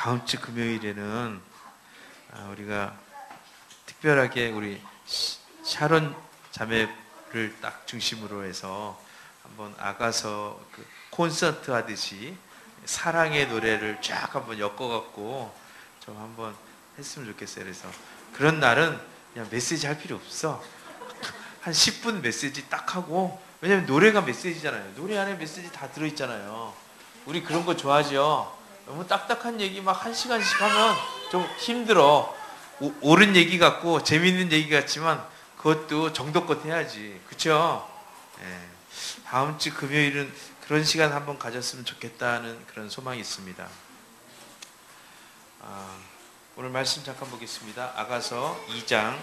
다음 주 금요일에는 우리가 특별하게 우리 샤론 자매를 딱 중심으로 해서 한번 아가서 그 콘서트 하듯이 사랑의 노래를 쫙 한번 엮어갖고 좀 한번 했으면 좋겠어요. 그래서 그런 날은 그냥 메시지 할 필요 없어. 한 10분 메시지 딱 하고, 왜냐면 노래가 메시지잖아요. 노래 안에 메시지 다 들어있잖아요. 우리 그런 거 좋아하죠. 너무 딱딱한 얘기 막 1시간씩 하면 좀 힘들어. 옳은 얘기 같고 재밌는 얘기 같지만 그것도 정도껏 해야지. 그쵸? 예. 다음 주 금요일은 그런 시간 한번 가졌으면 좋겠다는 그런 소망이 있습니다. 오늘 말씀 잠깐 보겠습니다. 아가서 2장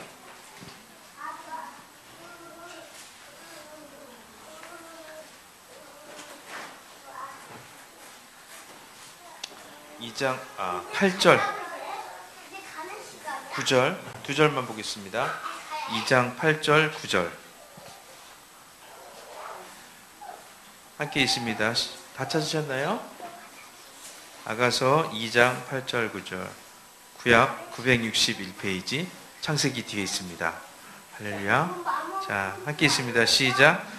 8절 9절 두 절만 보겠습니다. 2장 8절 9절 함께 있습니다. 다 찾으셨나요? 아가서 2장 8절 9절 구약 961페이지 창세기 뒤에 있습니다. 할렐루야. 자, 함께 있습니다. 시작.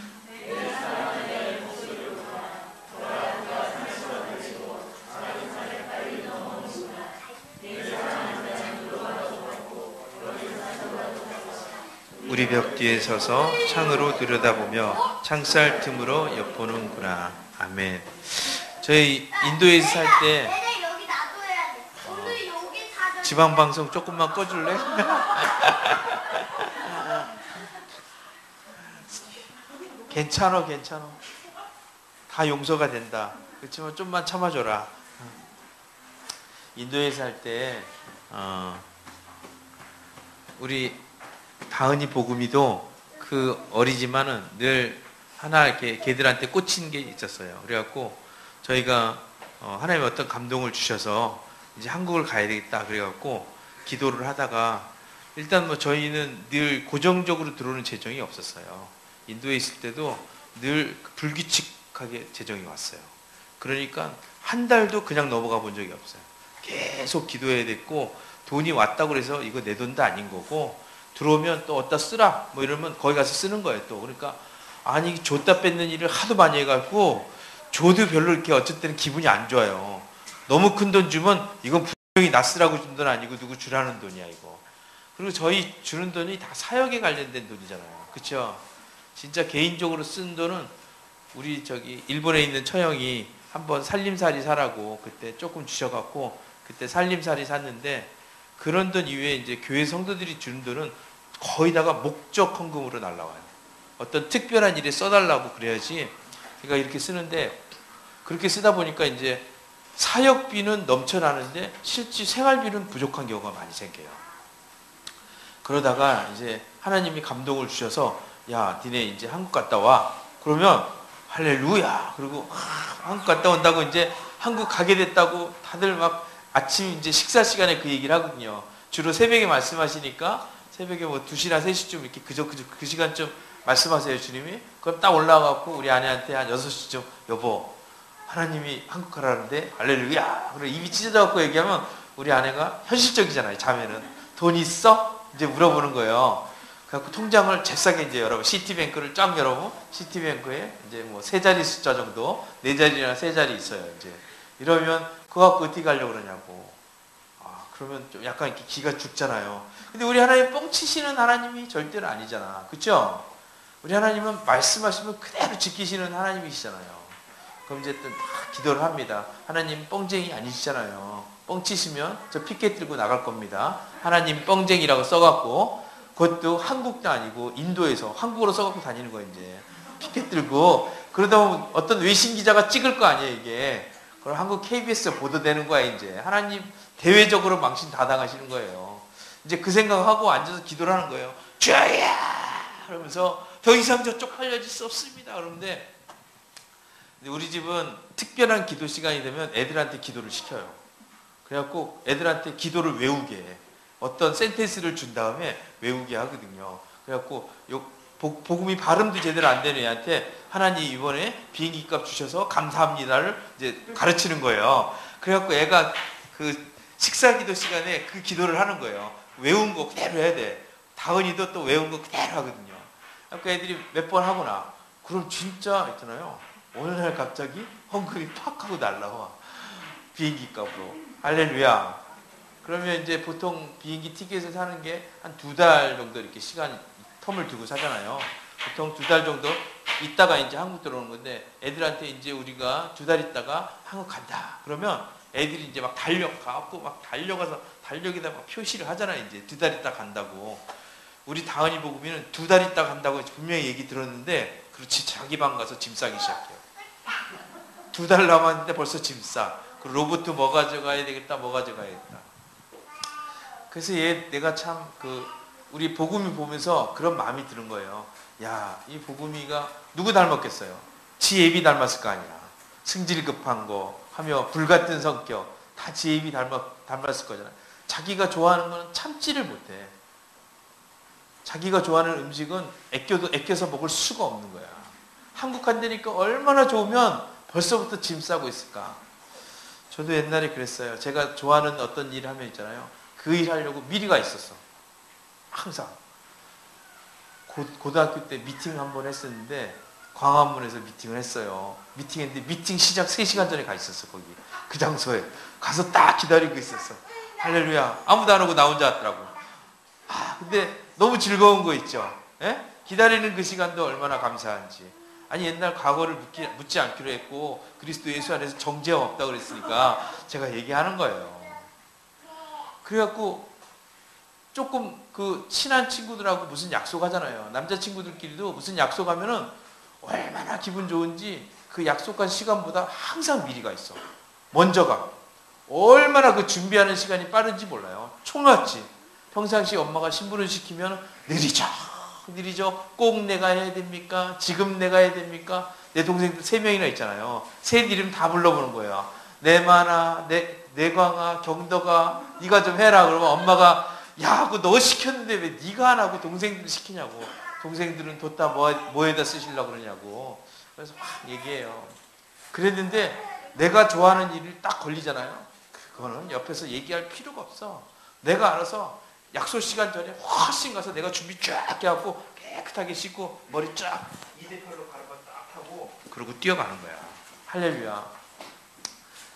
우리 벽 뒤에 서서 창으로 들여다보며 창살 틈으로 엿보는구나. 아멘. 저희 인도에 살 때 지방방송 조금만 꺼줄래? 괜찮아. 다 용서가 된다. 그렇지만 좀만 참아줘라. 인도에 살 때 우리 다은이 복음이도 그 어리지만은 늘 하나 이렇게 걔들한테 꽂힌 게 있었어요. 그래갖고 저희가 하나님의 어떤 감동을 주셔서 이제 한국을 가야 되겠다 그래갖고 기도를 하다가 일단 뭐 저희는 늘 고정적으로 들어오는 재정이 없었어요. 인도에 있을 때도 늘 불규칙하게 재정이 왔어요. 그러니까 한 달도 그냥 넘어가 본 적이 없어요. 계속 기도해야 됐고, 돈이 왔다고 그래서 이거 내 돈도 아닌 거고, 들어오면 또 어디다 쓰라 뭐 이러면 거기 가서 쓰는 거예요. 또 그러니까 아니 줬다 뺏는 일을 하도 많이 해갖고 줘도 별로 이렇게 어쨌든 기분이 안 좋아요. 너무 큰 돈 주면 이건 분명히 나 쓰라고 준 돈 아니고 누구 주라는 돈이야 이거. 그리고 저희 주는 돈이 다 사역에 관련된 돈이잖아요. 그렇죠? 진짜 개인적으로 쓴 돈은 우리 저기 일본에 있는 처형이 한번 살림살이 사라고 그때 조금 주셔갖고 그때 살림살이 샀는데, 그런 돈 이외에 이제 교회 성도들이 주는 돈은 거의 다가 목적 헌금으로 날라와요. 어떤 특별한 일에 써달라고 그래야지. 그러니까 이렇게 쓰는데, 그렇게 쓰다 보니까 이제 사역비는 넘쳐나는데 실제 생활비는 부족한 경우가 많이 생겨요. 그러다가 이제 하나님이 감동을 주셔서 야, 니네 이제 한국 갔다 와. 그러면 할렐루야. 그리고 한국 갔다 온다고 이제 한국 가게 됐다고 다들 막 아침 이제 식사 시간에 그 얘기를 하거든요. 주로 새벽에 말씀하시니까 새벽에 뭐 2시나 3시쯤 이렇게 그 시간쯤 말씀하세요, 주님이. 그럼 딱 올라가고 우리 아내한테 한 6시쯤 여보, 하나님이 한국 가라는데 할렐루야. 그리고 입이 찢어져갖고 얘기하면 우리 아내가 현실적이잖아요. 자매는 돈 있어? 이제 물어보는 거예요. 그래갖고 통장을 잽싸게 이제 열어보. 시티뱅크를 쫙 열어보. 시티뱅크에 이제 뭐 3자리 숫자 정도, 4자리나 3자리 있어요. 이제 이러면 그거 갖고 어떻게 가려고 그러냐고. 그러면 좀 약간 이렇게 기가 죽잖아요. 근데 우리 하나님 뻥치시는 하나님이 절대로 아니잖아. 그쵸? 우리 하나님은 말씀하시면 그대로 지키시는 하나님이시잖아요. 그럼 이제 또 기도를 합니다. 하나님 뻥쟁이 아니시잖아요. 뻥치시면 저 피켓 들고 나갈 겁니다. 하나님 뻥쟁이라고 써갖고, 그것도 한국도 아니고 인도에서 한국어로 써갖고 다니는 거예요. 이제 피켓 들고. 그러다 보면 어떤 외신 기자가 찍을 거 아니에요, 이게. 그럼 한국 KBS에 보도되는 거야. 이제 하나님 대외적으로 망신 다 당하시는 거예요. 이제 그 생각하고 앉아서 기도를 하는 거예요. 주야! 그러면서 더 이상 저 쪽팔려질 수 없습니다. 그런데 우리 집은 특별한 기도 시간이 되면 애들한테 기도를 시켜요. 그래갖고 애들한테 기도를 외우게 해. 어떤 센텐스를 준 다음에 외우게 하거든요. 그래갖고 복음이 발음도 제대로 안 되는 애한테 하나님 이번에 비행기 값 주셔서 감사합니다를 이제 가르치는 거예요. 그래갖고 애가 그 식사기도 시간에 그 기도를 하는 거예요. 외운 거 그대로 해야 돼. 다은이도 또 외운 거 그대로 하거든요. 그러니까 애들이 몇 번 하거나 그럼 진짜 있잖아요. 어느 날 갑자기 헌금이 팍 하고 날라와. 비행기 값으로. 할렐루야. 그러면 이제 보통 비행기 티켓을 사는 게 한 2달 정도 이렇게 시간 텀을 두고 사잖아요. 보통 2달 정도 있다가 이제 한국 들어오는 건데, 애들한테 이제 우리가 2달 있다가 한국 간다. 그러면 애들이 이제 막 달려가고 막 달려가서 달력에다 막 표시를 하잖아요. 이제 2달 있다 간다고. 우리 다은이 보고는 2달 있다 간다고 분명히 얘기 들었는데, 그렇지, 자기 방 가서 짐 싸기 시작해요. 2달 남았는데 벌써 짐 싸. 그 로봇도 뭐 가져가야 되겠다, 뭐 가져가야겠다. 그래서 내가 참 우리 복음이 보면서 그런 마음이 드는 거예요. 야, 이 복음이가 누구 닮았겠어요? 지 애비 닮았을 거 아니야. 승질 급한 거 하며 불같은 성격 다 지 애비 닮았을 거잖아요. 자기가 좋아하는 거는 참지를 못해. 자기가 좋아하는 음식은 애껴서 먹을 수가 없는 거야. 한국 간다니까 얼마나 좋으면 벌써부터 짐 싸고 있을까. 저도 옛날에 그랬어요. 제가 좋아하는 어떤 일을 하면 있잖아요. 그 일 하려고 미리가 있었어. 항상. 고등학교 때 미팅 한번 했었는데 광화문에서 미팅을 했어요. 미팅했는데 미팅 시작 3시간 전에 가 있었어. 거기 그 장소에 가서 딱 기다리고 있었어. 할렐루야. 아무도 안 오고 나 혼자 왔더라고. 근데 너무 즐거운 거 있죠. 예? 기다리는 그 시간도 얼마나 감사한지. 아니, 옛날 과거를 묻지 않기로 했고 그리스도 예수 안에서 정죄함 없다고 그랬으니까 제가 얘기하는 거예요. 그래갖고 조금 친한 친구들하고 무슨 약속하잖아요. 남자친구들끼리도 무슨 약속하면은 얼마나 기분 좋은지 그 약속한 시간보다 항상 미리가 있어. 먼저 가. 얼마나 그 준비하는 시간이 빠른지 몰라요. 총같이. 평상시 엄마가 신부를 시키면 느리죠. 꼭 내가 해야 됩니까? 지금 내가 해야 됩니까? 내 동생들 3명이나 있잖아요. 셋 이름 다 불러보는 거예요. 내만아, 내광아, 경덕아, 네가 좀 해라. 그러면 엄마가 야, 그거 너 시켰는데 왜 네가 안 하고 동생들 시키냐고. 동생들은 뒀다 뭐에다 쓰시려고 그러냐고. 그래서 막 얘기해요. 그랬는데 내가 좋아하는 일이 딱 걸리잖아요. 그거는 옆에서 얘기할 필요가 없어. 내가 알아서 약속 시간 전에 훨씬 가서 내가 준비 쫙 해갖고 깨끗하게 씻고 머리 쫙 이대팔로 가르마 딱 하고 그러고 뛰어가는 거야. 할렐루야.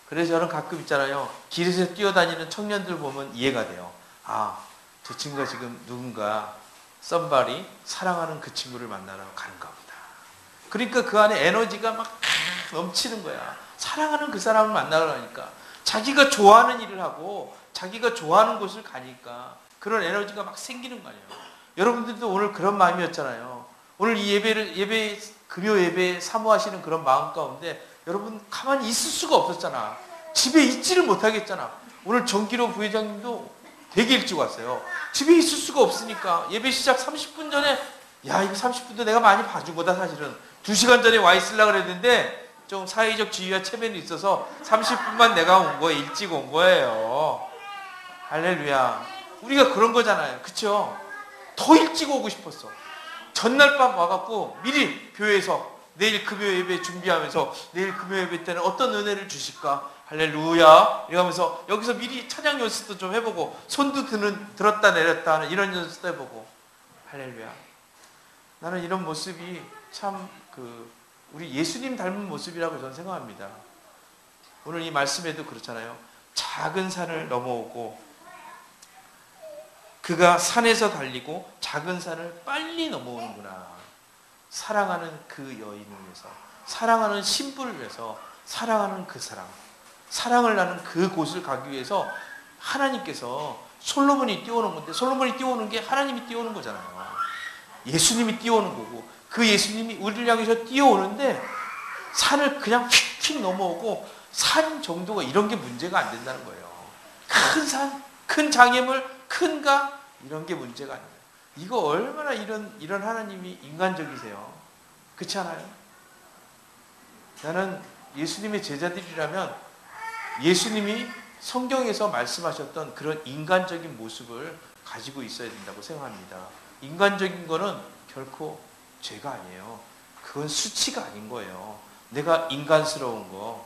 그래서 저는 가끔 있잖아요. 길에서 뛰어다니는 청년들 보면 이해가 돼요. 저 친구가 지금 누군가 썸바리 사랑하는 그 친구를 만나러 가는가 보다. 그러니까 그 안에 에너지가 막 넘치는 거야. 사랑하는 그 사람을 만나러 가니까. 자기가 좋아하는 일을 하고 자기가 좋아하는 곳을 가니까 그런 에너지가 막 생기는 거 아니에요. 여러분들도 오늘 그런 마음이었잖아요. 오늘 이 금요 예배에 사모하시는 그런 마음 가운데 여러분 가만히 있을 수가 없었잖아. 집에 있지를 못하겠잖아. 오늘 정기로 부회장님도 되게 일찍 왔어요. 집에 있을 수가 없으니까 예배 시작 30분 전에 이거 30분도 내가 많이 봐준 거다 사실은. 2시간 전에 와 있으려고 그랬는데 좀 사회적 지위와 체면이 있어서 30분만 내가 온 거예요. 일찍 온 거예요. 할렐루야. 우리가 그런 거잖아요. 그쵸? 더 일찍 오고 싶었어. 전날 밤 와갖고 미리 교회에서 내일 금요 예배 준비하면서 내일 금요 예배 때는 어떤 은혜를 주실까? 할렐루야 이러면서 여기서 미리 찬양 연습도 좀 해보고 손도 들었다 내렸다 하는 이런 연습도 해보고. 할렐루야. 나는 이런 모습이 참 우리 예수님 닮은 모습이라고 저는 생각합니다. 오늘 이 말씀에도 그렇잖아요. 작은 산을 넘어오고 그가 산에서 달리고 작은 산을 빨리 넘어오는구나. 사랑하는 그 여인을 위해서, 사랑하는 신부를 위해서, 사랑하는 그 사람, 사랑을 나는 그 곳을 가기 위해서 하나님께서 솔로몬이 뛰어오는 건데, 솔로몬이 뛰어오는 게 하나님이 뛰어오는 거잖아요. 예수님이 뛰어오는 거고, 그 예수님이 우리를 향해서 뛰어오는데 산을 그냥 휙휙 넘어오고 산 정도가 이런 게 문제가 안 된다는 거예요. 큰 산, 큰 장애물, 큰 강 이런 게 문제가 아니에요. 이거 얼마나 이런 하나님이 인간적이세요. 그렇지 않아요? 나는 예수님의 제자들이라면 예수님이 성경에서 말씀하셨던 그런 인간적인 모습을 가지고 있어야 된다고 생각합니다. 인간적인 거는 결코 죄가 아니에요. 그건 수치가 아닌 거예요. 내가 인간스러운 거,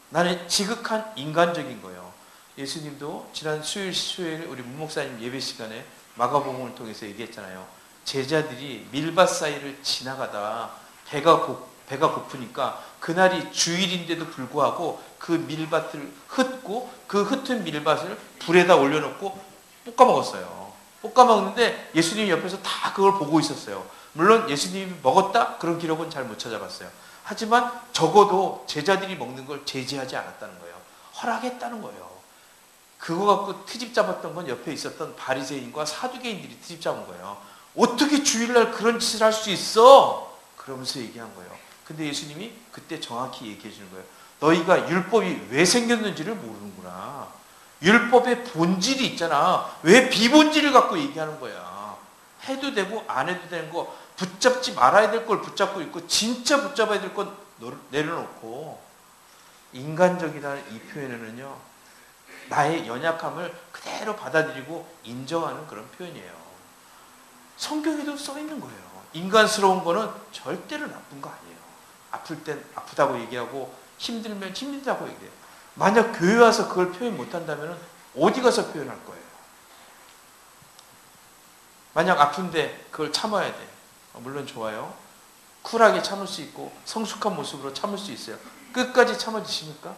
나는 지극한 인간적인 거예요. 예수님도 지난 수요일 우리 문목사님 예배 시간에 마가복음을 통해서 얘기했잖아요. 제자들이 밀밭 사이를 지나가다 배가 고프니까 그날이 주일인데도 불구하고 그 밀밭을 흩고 그 흩은 밀밭을 불에다 올려놓고 볶아 먹었어요. 볶아 먹는데 예수님이 옆에서 다 그걸 보고 있었어요. 물론 예수님이 먹었다? 그런 기록은 잘 못 찾아봤어요. 하지만 적어도 제자들이 먹는 걸 제지하지 않았다는 거예요. 허락했다는 거예요. 그거 갖고 트집 잡았던 건 옆에 있었던 바리새인과 사두개인들이 트집 잡은 거예요. 어떻게 주일날 그런 짓을 할 수 있어? 그러면서 얘기한 거예요. 근데 예수님이 그때 정확히 얘기해 주는 거예요. 너희가 율법이 왜 생겼는지를 모르는구나. 율법의 본질이 있잖아. 왜 비본질을 갖고 얘기하는 거야. 해도 되고 안 해도 되는 거 붙잡지 말아야 될 걸 붙잡고 있고 진짜 붙잡아야 될 건 내려놓고 인간적이라는 이 표현에는요. 나의 연약함을 그대로 받아들이고 인정하는 그런 표현이에요. 성경에도 써 있는 거예요. 인간스러운 거는 절대로 나쁜 거 아니에요. 아플 땐 아프다고 얘기하고 힘들면 힘들다고 얘기해요. 만약 교회 와서 그걸 표현 못한다면 어디 가서 표현할 거예요? 만약 아픈데 그걸 참아야 돼. 물론 좋아요. 쿨하게 참을 수 있고 성숙한 모습으로 참을 수 있어요. 끝까지 참아주십니까?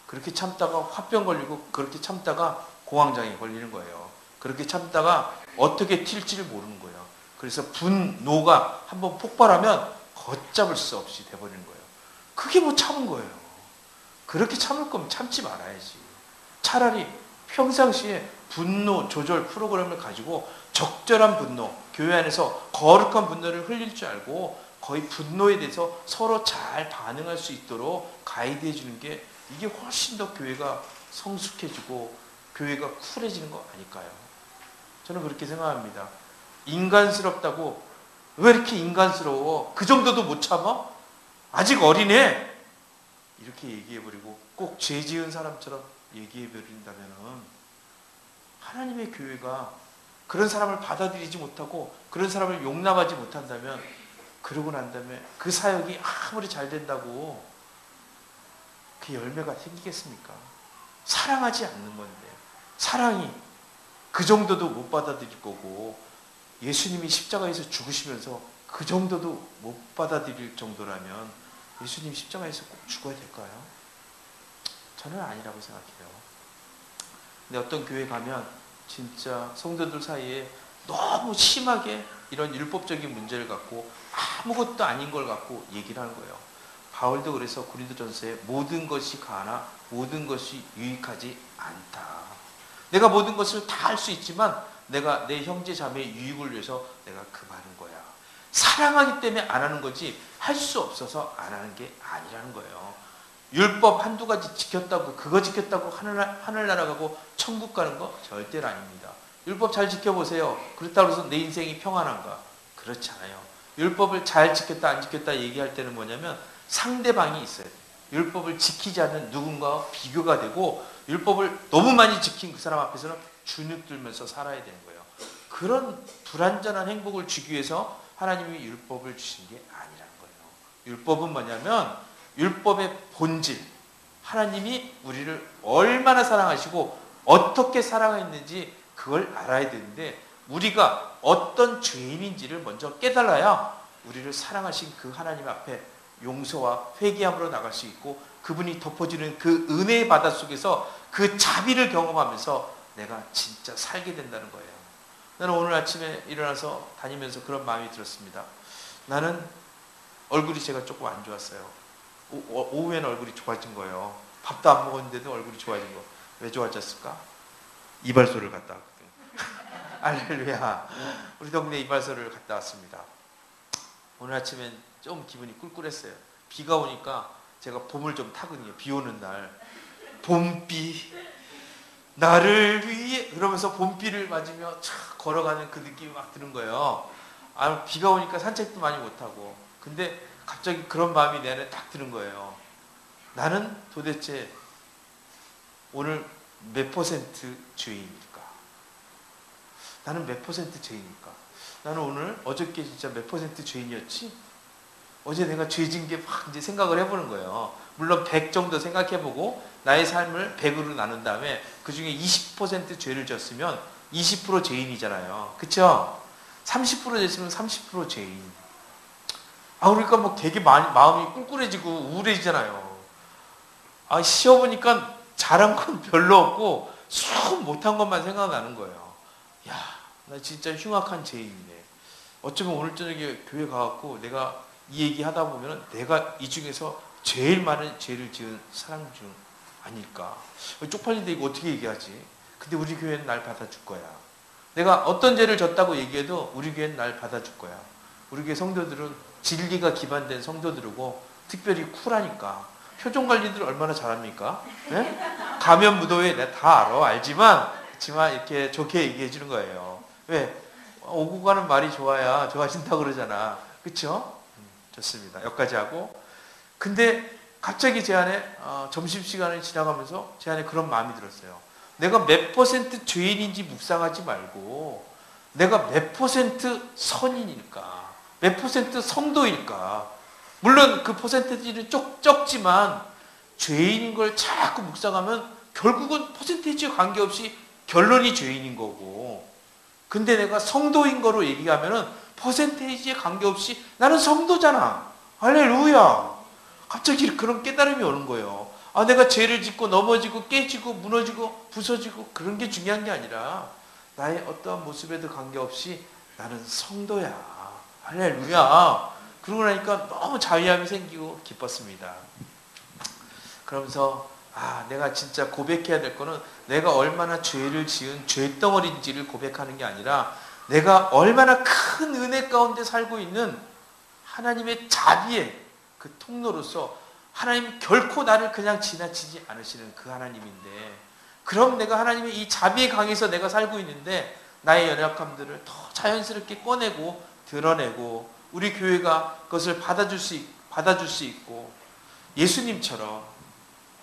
그렇게 참다가 화병 걸리고 그렇게 참다가 공황장애 걸리는 거예요. 그렇게 참다가 어떻게 튈지를 모르는 거예요. 그래서 분노가 한번 폭발하면 걷잡을 수 없이 돼버리는 거예요. 그게 뭐 참은 거예요. 그렇게 참을 거면 참지 말아야지. 차라리 평상시에 분노 조절 프로그램을 가지고 적절한 분노, 교회 안에서 거룩한 분노를 흘릴 줄 알고 거의 분노에 대해서 서로 잘 반응할 수 있도록 가이드해 주는 게 이게 훨씬 더 교회가 성숙해지고 교회가 쿨해지는 거 아닐까요? 저는 그렇게 생각합니다. 인간스럽다고 왜 이렇게 인간스러워? 그 정도도 못 참아? 아직 어리네? 이렇게 얘기해버리고 꼭 죄 지은 사람처럼 얘기해버린다면 하나님의 교회가 그런 사람을 받아들이지 못하고 그런 사람을 용납하지 못한다면 그러고 난 다음에 그 사역이 아무리 잘 된다고 그 열매가 생기겠습니까? 사랑하지 않는 건데 사랑이 그 정도도 못 받아들일 거고 예수님이 십자가에서 죽으시면서 그 정도도 못 받아들일 정도라면 예수님 십자가에서 꼭 죽어야 될까요? 저는 아니라고 생각해요. 근데 어떤 교회 가면 진짜 성도들 사이에 너무 심하게 이런 율법적인 문제를 갖고 아무것도 아닌 걸 갖고 얘기를 하는 거예요. 바울도 그래서 고린도전서에 모든 것이 가하나 모든 것이 유익하지 않다. 내가 모든 것을 다 할 수 있지만 내가 내 형제 자매의 유익을 위해서 내가 금하는 거야. 사랑하기 때문에 안 하는 거지 할 수 없어서 안 하는 게 아니라는 거예요. 율법 한두 가지 지켰다고 그거 지켰다고 하늘나라 가고 천국 가는 거 절대로 아닙니다. 율법 잘 지켜보세요. 그렇다고 해서 내 인생이 평안한가? 그렇지 않아요. 율법을 잘 지켰다 안 지켰다 얘기할 때는 뭐냐면 상대방이 있어야 돼요. 율법을 지키지 않는 누군가와 비교가 되고 율법을 너무 많이 지킨 그 사람 앞에서는 주눅 들면서 살아야 되는 거예요. 그런 불완전한 행복을 주기 위해서 하나님이 율법을 주신 게 아니라는 거예요. 율법은 뭐냐면 율법의 본질, 하나님이 우리를 얼마나 사랑하시고 어떻게 사랑했는지 그걸 알아야 되는데 우리가 어떤 죄인인지를 먼저 깨달아야 우리를 사랑하신 그 하나님 앞에 용서와 회개함으로 나갈 수 있고 그분이 덮어주는 그 은혜의 바다 속에서 그 자비를 경험하면서 내가 진짜 살게 된다는 거예요. 나는 오늘 아침에 일어나서 다니면서 그런 마음이 들었습니다. 나는 얼굴이 제가 조금 안 좋았어요. 오후에는 얼굴이 좋아진 거예요. 밥도 안 먹었는데도 얼굴이 좋아진 거. 왜 좋아졌을까? 이발소를 갔다 왔거든요. 할렐루야. 우리 동네 이발소를 갔다 왔습니다. 오늘 아침엔 좀 기분이 꿀꿀했어요. 비가 오니까 제가 봄을 좀 타거든요. 비 오는 날. 봄비 나를 위해 그러면서 봄비를 맞으며 착 걸어가는 그 느낌이 막 드는 거예요. 비가 오니까 산책도 많이 못하고 근데 갑자기 그런 마음이 내 안에 딱 드는 거예요. 나는 도대체 오늘 몇 퍼센트 죄인일까? 나는 몇 퍼센트 죄인일까? 나는 오늘 어저께 진짜 몇 퍼센트 죄인이었지? 어제 내가 죄진 게 막 이제 생각을 해보는 거예요. 물론 100 정도 생각해보고 나의 삶을 100으로 나눈 다음에 그 중에 20% 죄를 졌으면 20% 죄인이잖아요. 그쵸? 30% 됐으면 30% 죄인. 그러니까 뭐 되게 마음이 꿀꿀해지고 우울해지잖아요. 쉬어보니까 잘한 건 별로 없고 수업 못한 것만 생각나는 거예요. 야, 나 진짜 흉악한 죄인이네. 어쩌면 오늘 저녁에 교회 가갖고 내가 이 얘기 하다 보면 내가 이 중에서 제일 많은 죄를 지은 사람 중 아닐까. 쪽팔린데 이거 어떻게 얘기하지? 근데 우리 교회는 날 받아줄 거야. 내가 어떤 죄를 졌다고 얘기해도 우리 교회는 날 받아줄 거야. 우리 교회 성도들은 진리가 기반된 성도들이고 특별히 쿨하니까. 표정 관리들 얼마나 잘합니까? 네? 가면 무도회 내가 다 알지만 그렇지만 이렇게 좋게 얘기해 주는 거예요. 왜? 오고 가는 말이 좋아야 좋아진다 그러잖아. 그쵸? 좋습니다. 여기까지 하고. 근데 갑자기 제 안에 점심시간이 지나가면서 제 안에 그런 마음이 들었어요. 내가 몇 % 죄인인지 묵상하지 말고 내가 몇 % 선인일까? 몇 % 성도일까? 물론 그 퍼센테이지는 적지만 죄인인 걸 자꾸 묵상하면 결국은 퍼센테이지와 관계없이 결론이 죄인인 거고, 근데 내가 성도인 거로 얘기하면은 퍼센테이지에 관계없이 나는 성도잖아. 할렐루야. 갑자기 그런 깨달음이 오는 거예요. 내가 죄를 짓고 넘어지고 깨지고 무너지고 부서지고 그런 게 중요한 게 아니라 나의 어떠한 모습에도 관계없이 나는 성도야. 할렐루야. 그러고 나니까 너무 자유함이 생기고 기뻤습니다. 그러면서 내가 진짜 고백해야 될 거는 내가 얼마나 죄를 지은 죄덩어리인지를 고백하는 게 아니라 내가 얼마나 큰 은혜 가운데 살고 있는 하나님의 자비의 그 통로로서 하나님이 결코 나를 그냥 지나치지 않으시는 그 하나님인데, 그럼 내가 하나님의 이 자비의 강에서 내가 살고 있는데 나의 연약함들을 더 자연스럽게 꺼내고 드러내고 우리 교회가 그것을 받아줄 수 있고, 예수님처럼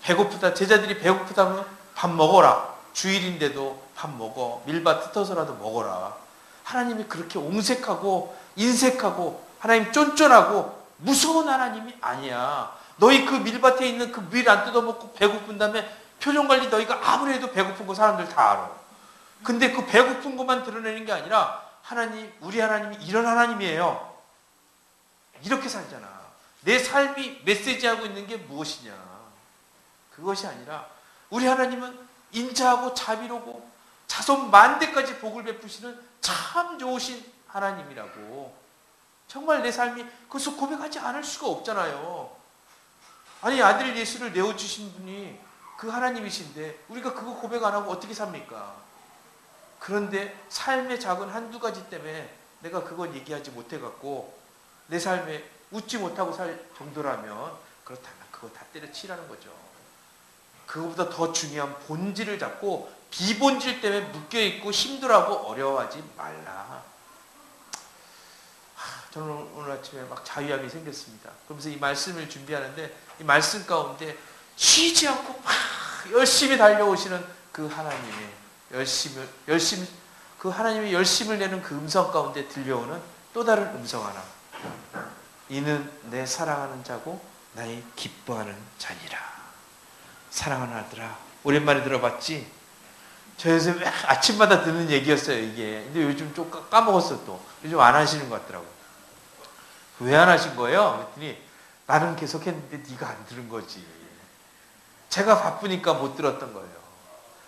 배고프다, 제자들이 배고프다면 밥 먹어라. 주일인데도 밥 먹어. 밀밭 흩어서라도 먹어라. 하나님이 그렇게 옹색하고 인색하고 하나님 쫀쫀하고 무서운 하나님이 아니야. 너희 그 밀밭에 있는 그 밀 안 뜯어먹고 배고픈 다음에 표정 관리 너희가 아무리 해도 배고픈 거 사람들 다 알아. 근데 그 배고픈 것만 드러내는 게 아니라 하나님, 우리 하나님이 이런 하나님이에요. 이렇게 살잖아. 내 삶이 메시지하고 있는 게 무엇이냐. 그것이 아니라 우리 하나님은 인자하고 자비로고 자손 만대까지 복을 베푸시는 참 좋으신 하나님이라고. 정말 내 삶이 그것을 고백하지 않을 수가 없잖아요. 아니, 아들 예수를 내어주신 분이 그 하나님이신데 우리가 그거 고백 안 하고 어떻게 삽니까? 그런데 삶의 작은 한두 가지 때문에 내가 그걸 얘기하지 못해갖고 내 삶에 웃지 못하고 살 정도라면 그렇다면 그거 다 때려치라는 거죠. 그거보다 더 중요한 본질을 잡고 비본질 때문에 묶여있고 힘들어하고 어려워하지 말라. 저는 오늘 아침에 막 자유함이 생겼습니다. 그러면서 이 말씀을 준비하는데 이 말씀 가운데 쉬지 않고 막 열심히 달려오시는 그 하나님의 열심히 그 하나님의 열심을 내는 그 음성 가운데 들려오는 또 다른 음성 하나. 이는 내 사랑하는 자고 나의 기뻐하는 자니라. 사랑하는 아들아. 오랜만에 들어봤지? 저 요새 아침마다 듣는 얘기였어요, 이게. 근데 요즘 좀 까먹었어, 또. 요즘 안 하시는 것 같더라고. 왜 안 하신 거예요? 그랬더니 나는 계속 했는데 네가 안 들은 거지. 제가 바쁘니까 못 들었던 거예요.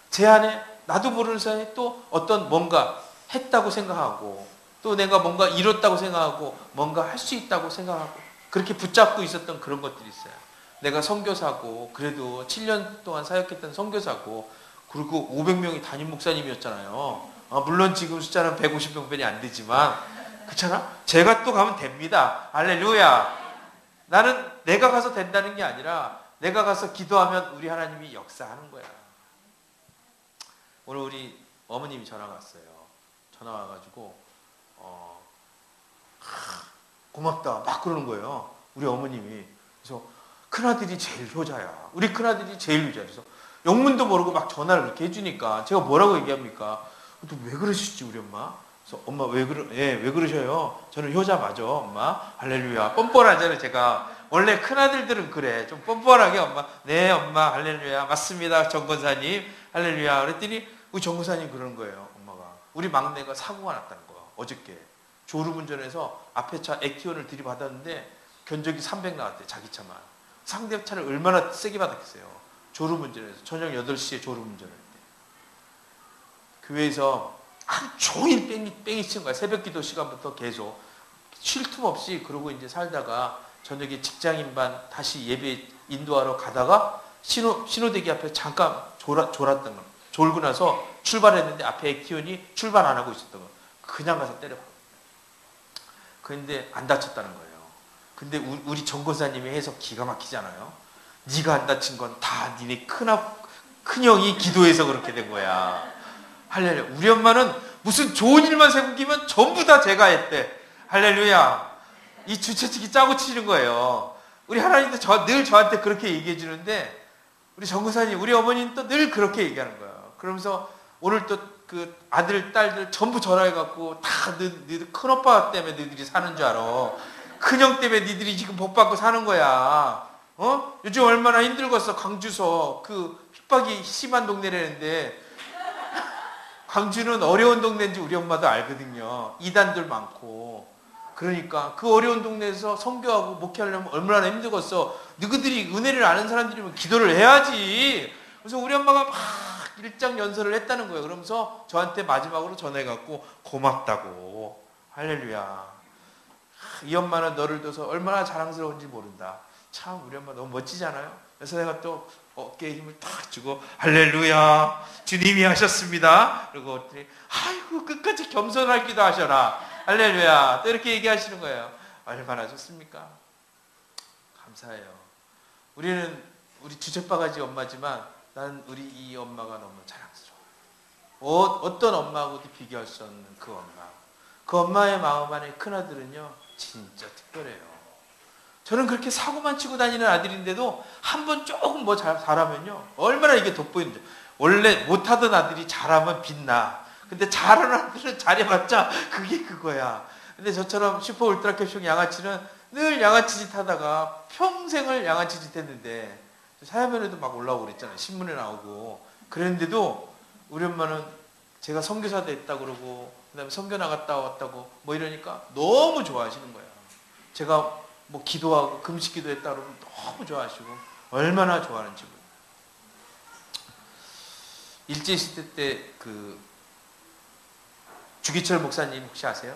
제 안에 나도 모르는 사이에 또 어떤 뭔가 했다고 생각하고 또 내가 뭔가 이뤘다고 생각하고 뭔가 할 수 있다고 생각하고 그렇게 붙잡고 있었던 그런 것들이 있어요. 내가 선교사고 그래도 7년 동안 사역했던 선교사고 그리고 500명이 담임 목사님이었잖아요. 물론 지금 숫자는 150명뿐이 안 되지만 그렇잖아? 제가 또 가면 됩니다. 할렐루야. 나는 내가 가서 된다는 게 아니라 내가 가서 기도하면 우리 하나님이 역사하는 거야. 오늘 우리 어머님이 전화가 왔어요. 전화 와가지고 고맙다 막 그러는 거예요. 우리 어머님이. 그래서 큰아들이 제일 효자야. 우리 큰아들이 제일 효자야. 그래서 영문도 모르고 막 전화를 그렇게 해주니까 제가 뭐라고 얘기합니까? 또 왜 그러시지 우리 엄마? 그래서 엄마 왜 그러셔요? 저는 효자 맞아, 엄마. 할렐루야. 뻔뻔하잖아요, 제가. 원래 큰아들들은 그래. 좀 뻔뻔하게 엄마. 네, 엄마. 할렐루야. 맞습니다. 정 권사님. 할렐루야. 그랬더니 우리 정 권사님 그러는 거예요, 엄마가. 우리 막내가 사고가 났다는 거야. 어저께. 졸음운전해서 앞에 차 액티온을 들이받았는데 견적이 300 나왔대, 자기 차만. 상대 차를 얼마나 세게 받았겠어요. 졸음운전해서. 저녁 8시에 졸음운전을 했대. 교회에서 하루 종일 뺑이 치는 거야. 새벽 기도 시간부터 계속. 쉴 틈 없이 그러고 이제 살다가 저녁에 직장인반 다시 예배 인도하러 가다가 신호대기 앞에 잠깐 졸았던 거. 졸고 나서 출발했는데 앞에 액티온이 출발 안 하고 있었던 거. 그냥 가서 때려버려. 그런데 안 다쳤다는 거예요. 근데 우리 정 권사님의 해석 기가 막히잖아요. 네가 안 다친 건 다 니네 큰형이 기도해서 그렇게 된 거야. 할렐루야. 우리 엄마는 무슨 좋은 일만 생기면 전부 다 제가 했대. 할렐루야. 이 주최측이 짜고 치는 거예요. 우리 하나님도 늘 저한테 그렇게 얘기해 주는데 우리 정 권사님, 우리 어머니는 또 늘 그렇게 얘기하는 거예요. 그러면서 오늘 또 그 아들, 딸들 전부 전화해갖고 다 너희들 큰오빠 때문에 너희들이 사는 줄 알아. 큰형 때문에 니들이 지금 복 받고 사는 거야. 요즘 얼마나 힘들겠어. 광주서 그 핍박이 심한 동네라는데 광주는 어려운 동네인지 우리 엄마도 알거든요. 이단들 많고. 그러니까 그 어려운 동네에서 선교하고 목회하려면 얼마나 힘들겠어. 너희들이 은혜를 아는 사람들이면 기도를 해야지. 그래서 우리 엄마가 막 일장연설을 했다는 거예요. 그러면서 저한테 마지막으로 전해갖고 고맙다고. 할렐루야. 이 엄마는 너를 둬서 얼마나 자랑스러운지 모른다. 참 우리 엄마 너무 멋지지 않아요? 그래서 내가 또 어깨에 힘을 탁 주고 할렐루야 주님이 하셨습니다. 그리고 아이고 끝까지 겸손할 기도 하셔라. 할렐루야. 또 이렇게 얘기하시는 거예요. 얼마나 좋습니까? 감사해요. 우리 주책바가지 엄마지만 난 우리 이 엄마가 너무 자랑스러워요. 어떤 엄마하고도 비교할 수 없는 그 엄마. 그 엄마의 마음 안에 큰아들은요 진짜 특별해요. 저는 그렇게 사고만 치고 다니는 아들인데도 한 번 조금 뭐 잘하면요 얼마나 이게 돋보이는지. 원래 못하던 아들이 잘하면 빛나. 근데 잘하는 아들은 잘해봤자 그게 그거야. 근데 저처럼 슈퍼 울트라 캡슐 양아치는 늘 양아치 짓 하다가 평생을 양아치 짓 했는데 사회면에도 막 올라오고 그랬잖아요. 신문에 나오고. 그랬는데도 우리 엄마는 제가 선교사 됐다 그러고 그다음에 선교 나갔다 왔다고 뭐 이러니까 너무 좋아하시는 거예요. 제가 뭐 기도하고 금식 기도했다 그러면 너무 좋아하시고 얼마나 좋아하는지. 일제시대 때 그 주기철 목사님 혹시 아세요?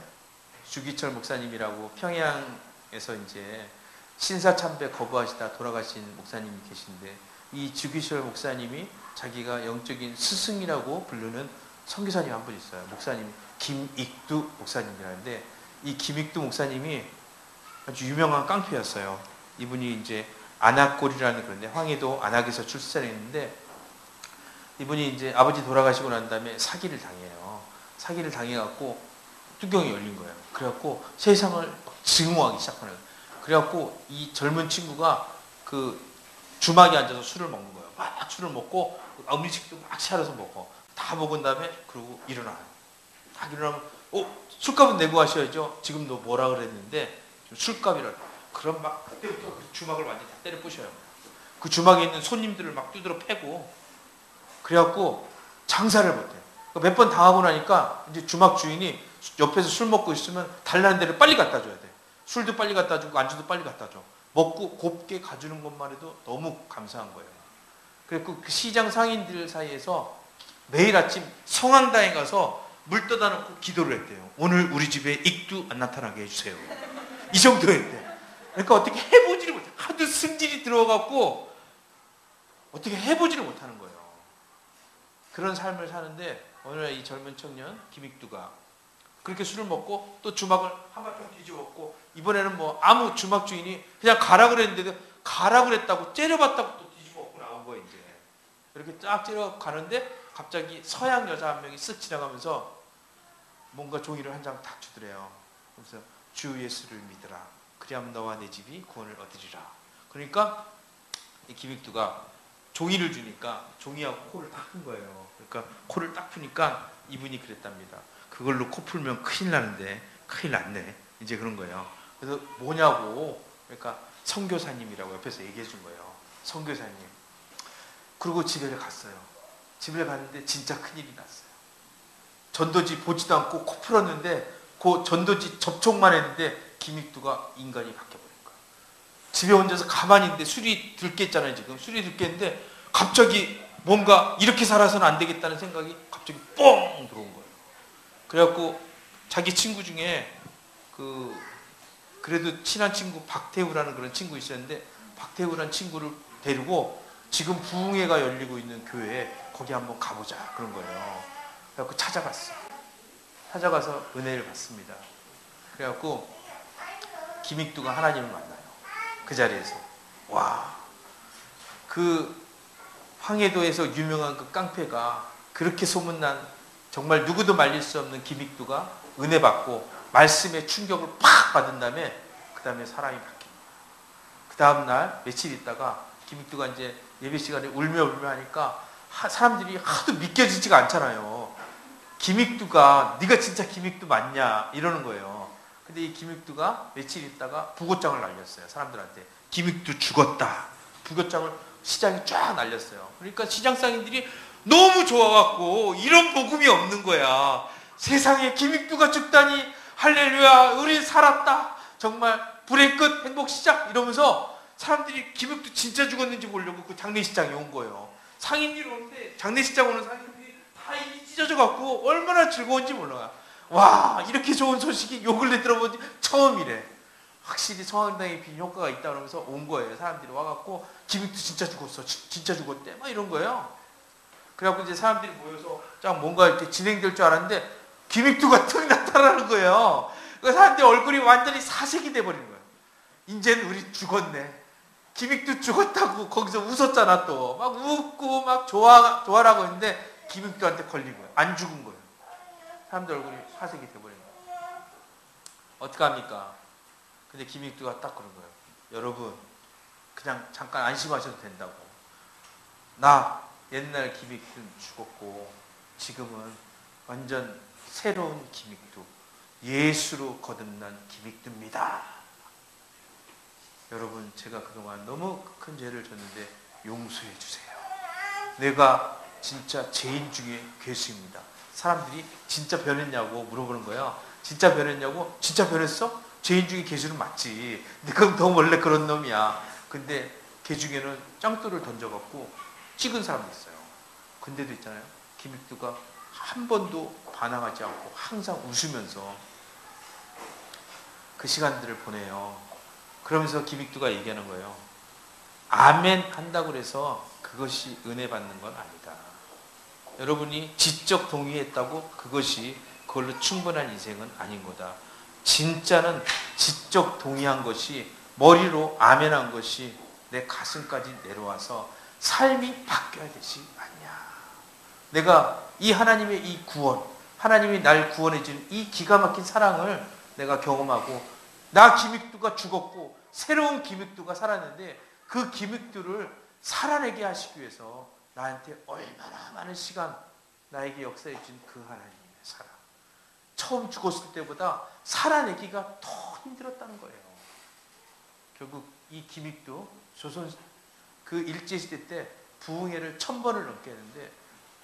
주기철 목사님이라고 평양에서 이제 신사참배 거부하시다 돌아가신 목사님이 계신데 이 주기철 목사님이 자기가 영적인 스승이라고 부르는 선교사님 한 분 있어요. 목사님 김익두 목사님이라는데 이 김익두 목사님이 아주 유명한 깡패였어요. 이분이 이제 안악골이라는 그런데 황해도 안악에서 출생했는데 이분이 이제 아버지 돌아가시고 난 다음에 사기를 당해요. 사기를 당해갖고 뚜껑이 열린 거예요. 그래갖고 세상을 증오하기 시작하는 거예요. 그래갖고 이 젊은 친구가 그 주막에 앉아서 술을 먹는 거예요. 막 술을 먹고 음식도 막 차려서 먹고 다 먹은 다음에 그러고 일어나요. 딱 일어나면 술값은 내고 하셔야죠. 지금 너 뭐라 그랬는데 술값이라. 그럼 막 그때부터 그 주막을 완전히 다 때려 부셔요. 그 주막에 있는 손님들을 막 두드러 패고 그래갖고 장사를 못해요. 몇 번 당하고 나니까 이제 주막 주인이 옆에서 술 먹고 있으면 달라는 데를 빨리 갖다 줘야 돼. 술도 빨리 갖다 주고 안주도 빨리 갖다 줘. 먹고 곱게 가주는 것만 해도 너무 감사한 거예요. 그래서 그 시장 상인들 사이에서 매일 아침 성황당에 가서 물 떠다 놓고 기도를 했대요. 오늘 우리 집에 익두 안 나타나게 해주세요. 이 정도였대. 그러니까 어떻게 해보지를 못해. 하도 승질이 들어가고 어떻게 해보지를 못하는 거예요. 그런 삶을 사는데 오늘 이 젊은 청년 김익두가 그렇게 술을 먹고 또 주막을 한바탕 뒤집었고 이번에는 뭐 아무 주막 주인이 그냥 가라 그랬는데도 가라 그랬다고 째려봤다고 또 뒤집어엎고 나온 거예요. 이제 이렇게 쫙 째려가는데 갑자기 서양 여자 한 명이 쓱 지나가면서 뭔가 종이를 한 장 딱 주더래요. 그래서 주 예수를 믿으라. 그리하면 너와 내 집이 구원을 얻으리라. 그러니까 이 김익두가 종이를 주니까 종이하고 코를 딱 푼 거예요. 그러니까 코를 딱 푸니까 이분이 그랬답니다. 그걸로 코 풀면 큰일 나는데 큰일 났네. 이제 그런 거예요. 그래서 뭐냐고, 그러니까 선교사님이라고 옆에서 얘기해 준 거예요. 선교사님. 그리고 집에 갔어요. 집에 갔는데 진짜 큰일이 났어요. 전도지 보지도 않고 코 풀었는데 그 전도지 접촉만 했는데 기믹두가 인간이 바뀌어버린 거예요. 집에 혼자서 가만히 있는데 술이 들겠잖아요. 지금 술이 들겠는데 갑자기 뭔가 이렇게 살아서는 안 되겠다는 생각이 갑자기 뻥 들어온 거예요. 그래갖고 자기 친구 중에 그래도 친한 친구 박태우라는 그런 친구 있었는데 박태우라는 친구를 데리고 지금 부흥회가 열리고 있는 교회에 거기 한번 가보자 그런 거예요. 그래갖고 찾아갔어요. 찾아가서 은혜를 받습니다. 그래갖고 기믹두가 하나님을 만나요. 그 자리에서. 와, 그 황해도에서 유명한 그 깡패가 그렇게 소문난 정말 누구도 말릴 수 없는 기믹두가 은혜 받고 말씀의 충격을 팍 받은 다음에 그 다음에 사람이 바뀝니다. 그 다음날 며칠 있다가 기믹두가 이제 예배 시간에 울며 하니까 사람들이 하도 믿겨지지가 않잖아요. 기믹두가 네가 진짜 기믹두 맞냐 이러는 거예요. 근데 이 기믹두가 며칠 있다가 부고장을 날렸어요. 사람들한테 기믹두 죽었다. 부고장을 시장에 쫙 날렸어요. 그러니까 시장 상인들이 너무 좋아갖고 이런 복음이 없는 거야. 세상에 기믹두가 죽다니 할렐루야 우리 살았다. 정말 불의 끝 행복 시작 이러면서 사람들이 기믹두 진짜 죽었는지 보려고 그 장례식장에 온 거예요. 상인들이 오는데 장례식장 오는 상인들이 다 입이 찢어져갖고 얼마나 즐거운지 몰라요. 와 이렇게 좋은 소식이 요 근래 들어본 지 처음이래. 확실히 성황당에 빈 효과가 있다 그러면서 온 거예요. 사람들이 와갖고 기믹두 진짜 죽었어. 진짜 죽었대. 막 이런 거예요. 그래갖고 이제 사람들이 모여서 쫙 뭔가 이렇게 진행될 줄 알았는데 기믹두가 툭 나타나는 거예요. 그 사람들 얼굴이 완전히 사색이 돼버린 거예요. 이제는 우리 죽었네. 기믹두 죽었다고 거기서 웃었잖아 또. 막 웃고 막 좋아라고 했는데 기믹두한테 걸린 거예요. 안 죽은 거예요. 사람들 얼굴이 사색이 돼버린 거예요. 어떡합니까? 근데 기믹두가 딱 그런 거예요. 여러분 그냥 잠깐 안심하셔도 된다고. 나 옛날 기믹두는 죽었고 지금은 완전 새로운 기믹두 예수로 거듭난 기믹두입니다. 여러분 제가 그동안 너무 큰 죄를 졌는데 용서해 주세요. 내가 진짜 죄인 중에 괴수입니다. 사람들이 진짜 변했냐고 물어보는 거예요. 진짜 변했냐고? 진짜 변했어? 죄인 중에 괴수는 맞지. 근데 그럼 너 원래 그런 놈이야. 근데 걔 중에는 짱돌을 던져갖고 찍은 사람도 있어요. 근데도 있잖아요. 기믹두가 한 번도 반항하지 않고 항상 웃으면서 그 시간들을 보내요. 그러면서 기믹두가 얘기하는 거예요. 아멘 한다고 해서 그것이 은혜 받는 건 아니다. 여러분이 지적 동의했다고 그걸로 충분한 인생은 아닌 거다. 진짜는 지적 동의한 것이 머리로 아멘한 것이 내 가슴까지 내려와서 삶이 바뀌어야 되지 않냐. 내가 이 하나님의 이 구원, 하나님이 날 구원해 준 이 기가 막힌 사랑을 내가 경험하고 나 기믹두가 죽었고 새로운 기믹두가 살았는데 그 기믹두를 살아내게 하시기 위해서 나한테 얼마나 많은 시간 나에게 역사해 준 그 하나님의 사랑. 처음 죽었을 때보다 살아내기가 더 힘들었다는 거예요. 결국 이 기믹두 조선 그 일제시대 때 부흥회를 1000번을 넘게 했는데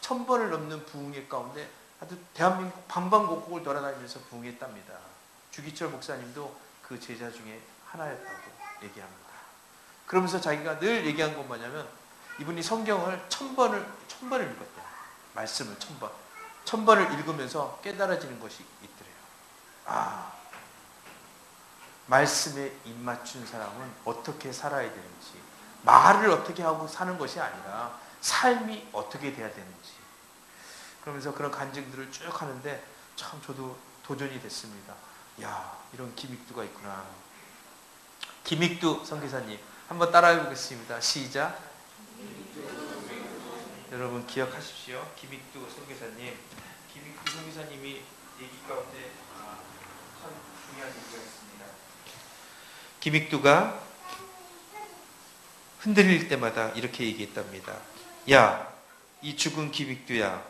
1000번을 넘는 부흥회 가운데 아주 대한민국 방방곡곡을 돌아다니면서 부흥했답니다. 주기철 목사님도 그 제자 중에 하나였다고 얘기합니다. 그러면서 자기가 늘 얘기한 건 뭐냐면 이분이 성경을 1000번을 읽었대요. 말씀을 1000번. 1000번을 읽으면서 깨달아지는 것이 있더래요. 아, 말씀에 입맞춘 사람은 어떻게 살아야 되는지, 말을 어떻게 하고 사는 것이 아니라 삶이 어떻게 돼야 되는지. 그러면서 그런 간증들을 쭉 하는데 참 저도 도전이 됐습니다. 야, 이런 기믹두가 있구나. 기믹두 선교사님 한번 따라해 보겠습니다. 시작. 여러분 기억하십시오. 기믹두 선교사님. 기믹두 선교사님이 얘기 가운데 참 중요한 얘기가 있습니다. 기믹두가 흔들릴 때마다 이렇게 얘기했답니다. 야, 이 죽은 기믹두야.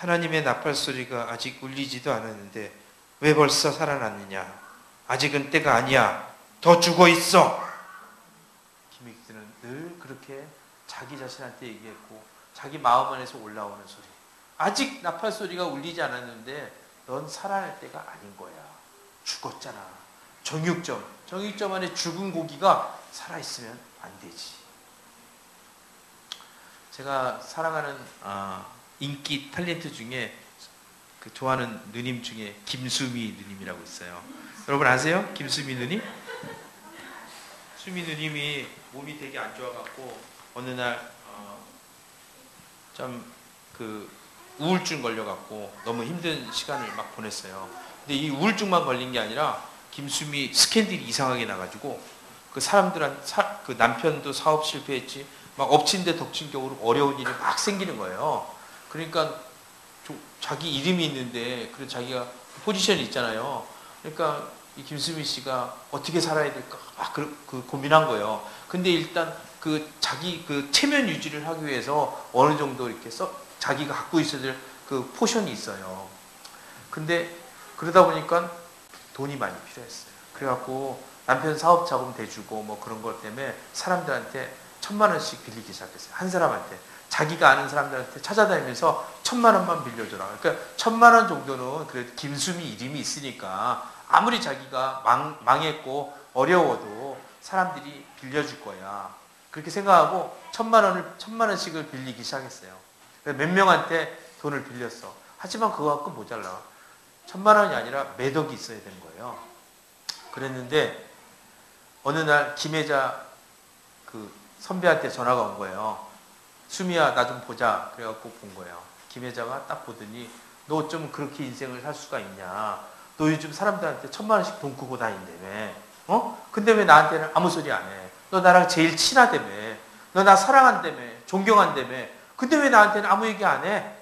하나님의 나팔 소리가 아직 울리지도 않았는데 왜 벌써 살아났느냐? 아직은 때가 아니야. 더 죽어 있어. 김익진은 늘 그렇게 자기 자신한테 얘기했고 자기 마음 안에서 올라오는 소리. 아직 나팔 소리가 울리지 않았는데 넌 살아날 때가 아닌 거야. 죽었잖아. 정육점 안에 죽은 고기가 살아있으면 안 되지. 제가 사랑하는 인기 탤런트 중에 좋아하는 누님 중에 김수미 누님이라고 있어요. 여러분 아세요? 김수미 누님? 수미 누님이 몸이 되게 안 좋아갖고 어느 날 좀 우울증 걸려갖고 너무 힘든 시간을 막 보냈어요. 근데 이 우울증만 걸린 게 아니라 김수미 스캔들이 이상하게 나가지고 그 그 남편도 사업 실패했지 막 엎친 데 덮친 격으로 어려운 일이 막 생기는 거예요. 그러니까 자기 이름이 있는데 그래서 자기가 포지션이 있잖아요. 그러니까 이 김수미 씨가 어떻게 살아야 될까 막 고민한 거예요. 근데 일단 자기 체면 유지를 하기 위해서 어느 정도 이렇게 자기가 갖고 있어야 될 포션이 있어요. 근데 그러다 보니까 돈이 많이 필요했어요. 그래갖고 남편 사업 자금 대주고 뭐 그런 것 때문에 사람들한테 1,000만 원씩 빌리기 시작했어요. 한 사람한테. 자기가 아는 사람들한테 찾아다니면서 1,000만 원만 빌려줘라. 그러니까 1,000만 원 정도는 그래도 김수미 이름이 있으니까 아무리 자기가 망했고 어려워도 사람들이 빌려줄 거야. 그렇게 생각하고 1,000만 원씩을 빌리기 시작했어요. 몇 명한테 돈을 빌렸어. 하지만 그거 갖고 모자라. 1,000만 원이 아니라 몇 억이 있어야 되는 거예요. 그랬는데 어느 날 김혜자 선배한테 전화가 온 거예요. 수미야 나 좀 보자. 그래갖고 본 거예요. 김혜자가 딱 보더니 너 좀 그렇게 인생을 살 수가 있냐. 너 요즘 사람들한테 1,000만 원씩 돈 크고 다닌다며. 근데 왜 나한테는 아무 소리 안 해. 너 나랑 제일 친하다며. 너 나 사랑한다며. 존경한다며. 근데 왜 나한테는 아무 얘기 안 해?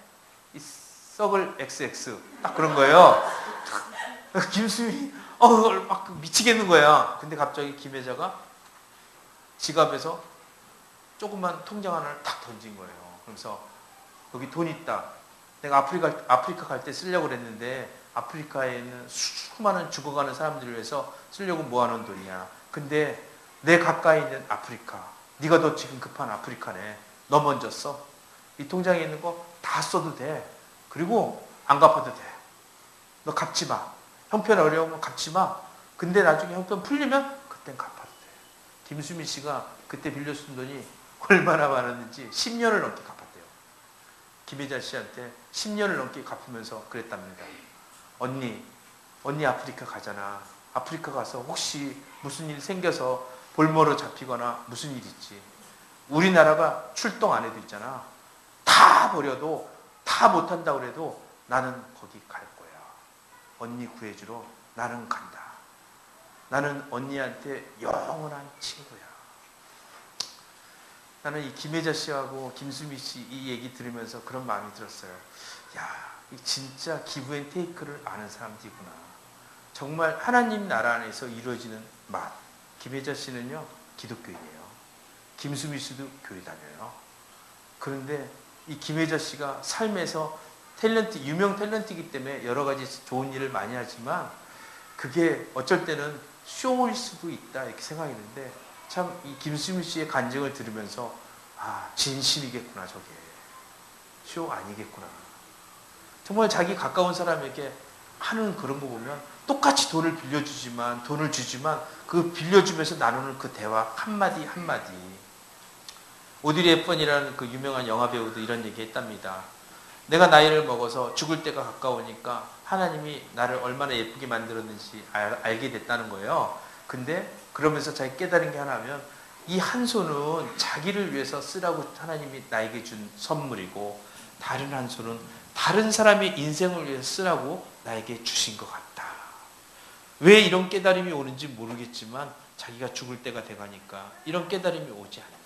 이 썩을 XX. 딱 그런 거예요. 김수미 막 미치겠는 거야. 근데 갑자기 김혜자가 지갑에서 조그만 통장 하나를 탁 던진 거예요. 그러면서 여기 돈 있다. 내가 아프리카 갈 때 쓰려고 그랬는데 아프리카에 있는 수많은 죽어가는 사람들을 위해서 쓰려고 모아놓은 돈이야. 근데 내 가까이 있는 아프리카, 네가 더 지금 급한 아프리카네. 너 먼저 써. 이 통장에 있는 거 다 써도 돼. 그리고 안 갚아도 돼. 너 갚지 마. 형편 어려우면 갚지 마. 근데 나중에 형편 풀리면 그땐 갚아도 돼. 김수미 씨가 그때 빌려준 돈이 얼마나 많았는지 10년을 넘게 갚았대요. 김혜자 씨한테 10년을 넘게 갚으면서 그랬답니다. 언니 아프리카 가잖아. 아프리카 가서 혹시 무슨 일 생겨서 볼모로 잡히거나 무슨 일 있지. 우리나라가 출동 안 해도 있잖아. 다 버려도 다 못한다고 그래도 나는 거기 갈 거야. 언니 구해주러 나는 간다. 나는 언니한테 영원한 친구야. 나는 이 김혜자 씨하고 김수미 씨 이 얘기 들으면서 그런 마음이 들었어요. 야, 진짜 기브앤테이크를 아는 사람들이구나. 정말 하나님 나라 안에서 이루어지는 맛. 김혜자 씨는요 기독교인이에요. 김수미 씨도 교회 다녀요. 그런데 이 김혜자 씨가 삶에서 유명 탤런트이기 때문에 여러 가지 좋은 일을 많이 하지만 그게 어쩔 때는 쇼일 수도 있다 이렇게 생각했는데 참 이 김수미 씨의 간증을 들으면서 진심이겠구나. 저게 쇼 아니겠구나. 정말 자기 가까운 사람에게 하는 그런 거 보면 똑같이 돈을 주지만 그 빌려주면서 나누는 그 대화 한마디 한마디. 오드리 헵번이라는 그 유명한 영화 배우도 이런 얘기 했답니다. 내가 나이를 먹어서 죽을 때가 가까우니까 하나님이 나를 얼마나 예쁘게 만들었는지 알게 됐다는 거예요. 근데 그러면서 자기 깨달은 게 하나면 이 한 손은 자기를 위해서 쓰라고 하나님이 나에게 준 선물이고 다른 한 손은 다른 사람의 인생을 위해서 쓰라고 나에게 주신 것 같다. 왜 이런 깨달음이 오는지 모르겠지만 자기가 죽을 때가 돼가니까 이런 깨달음이 오지 않냐.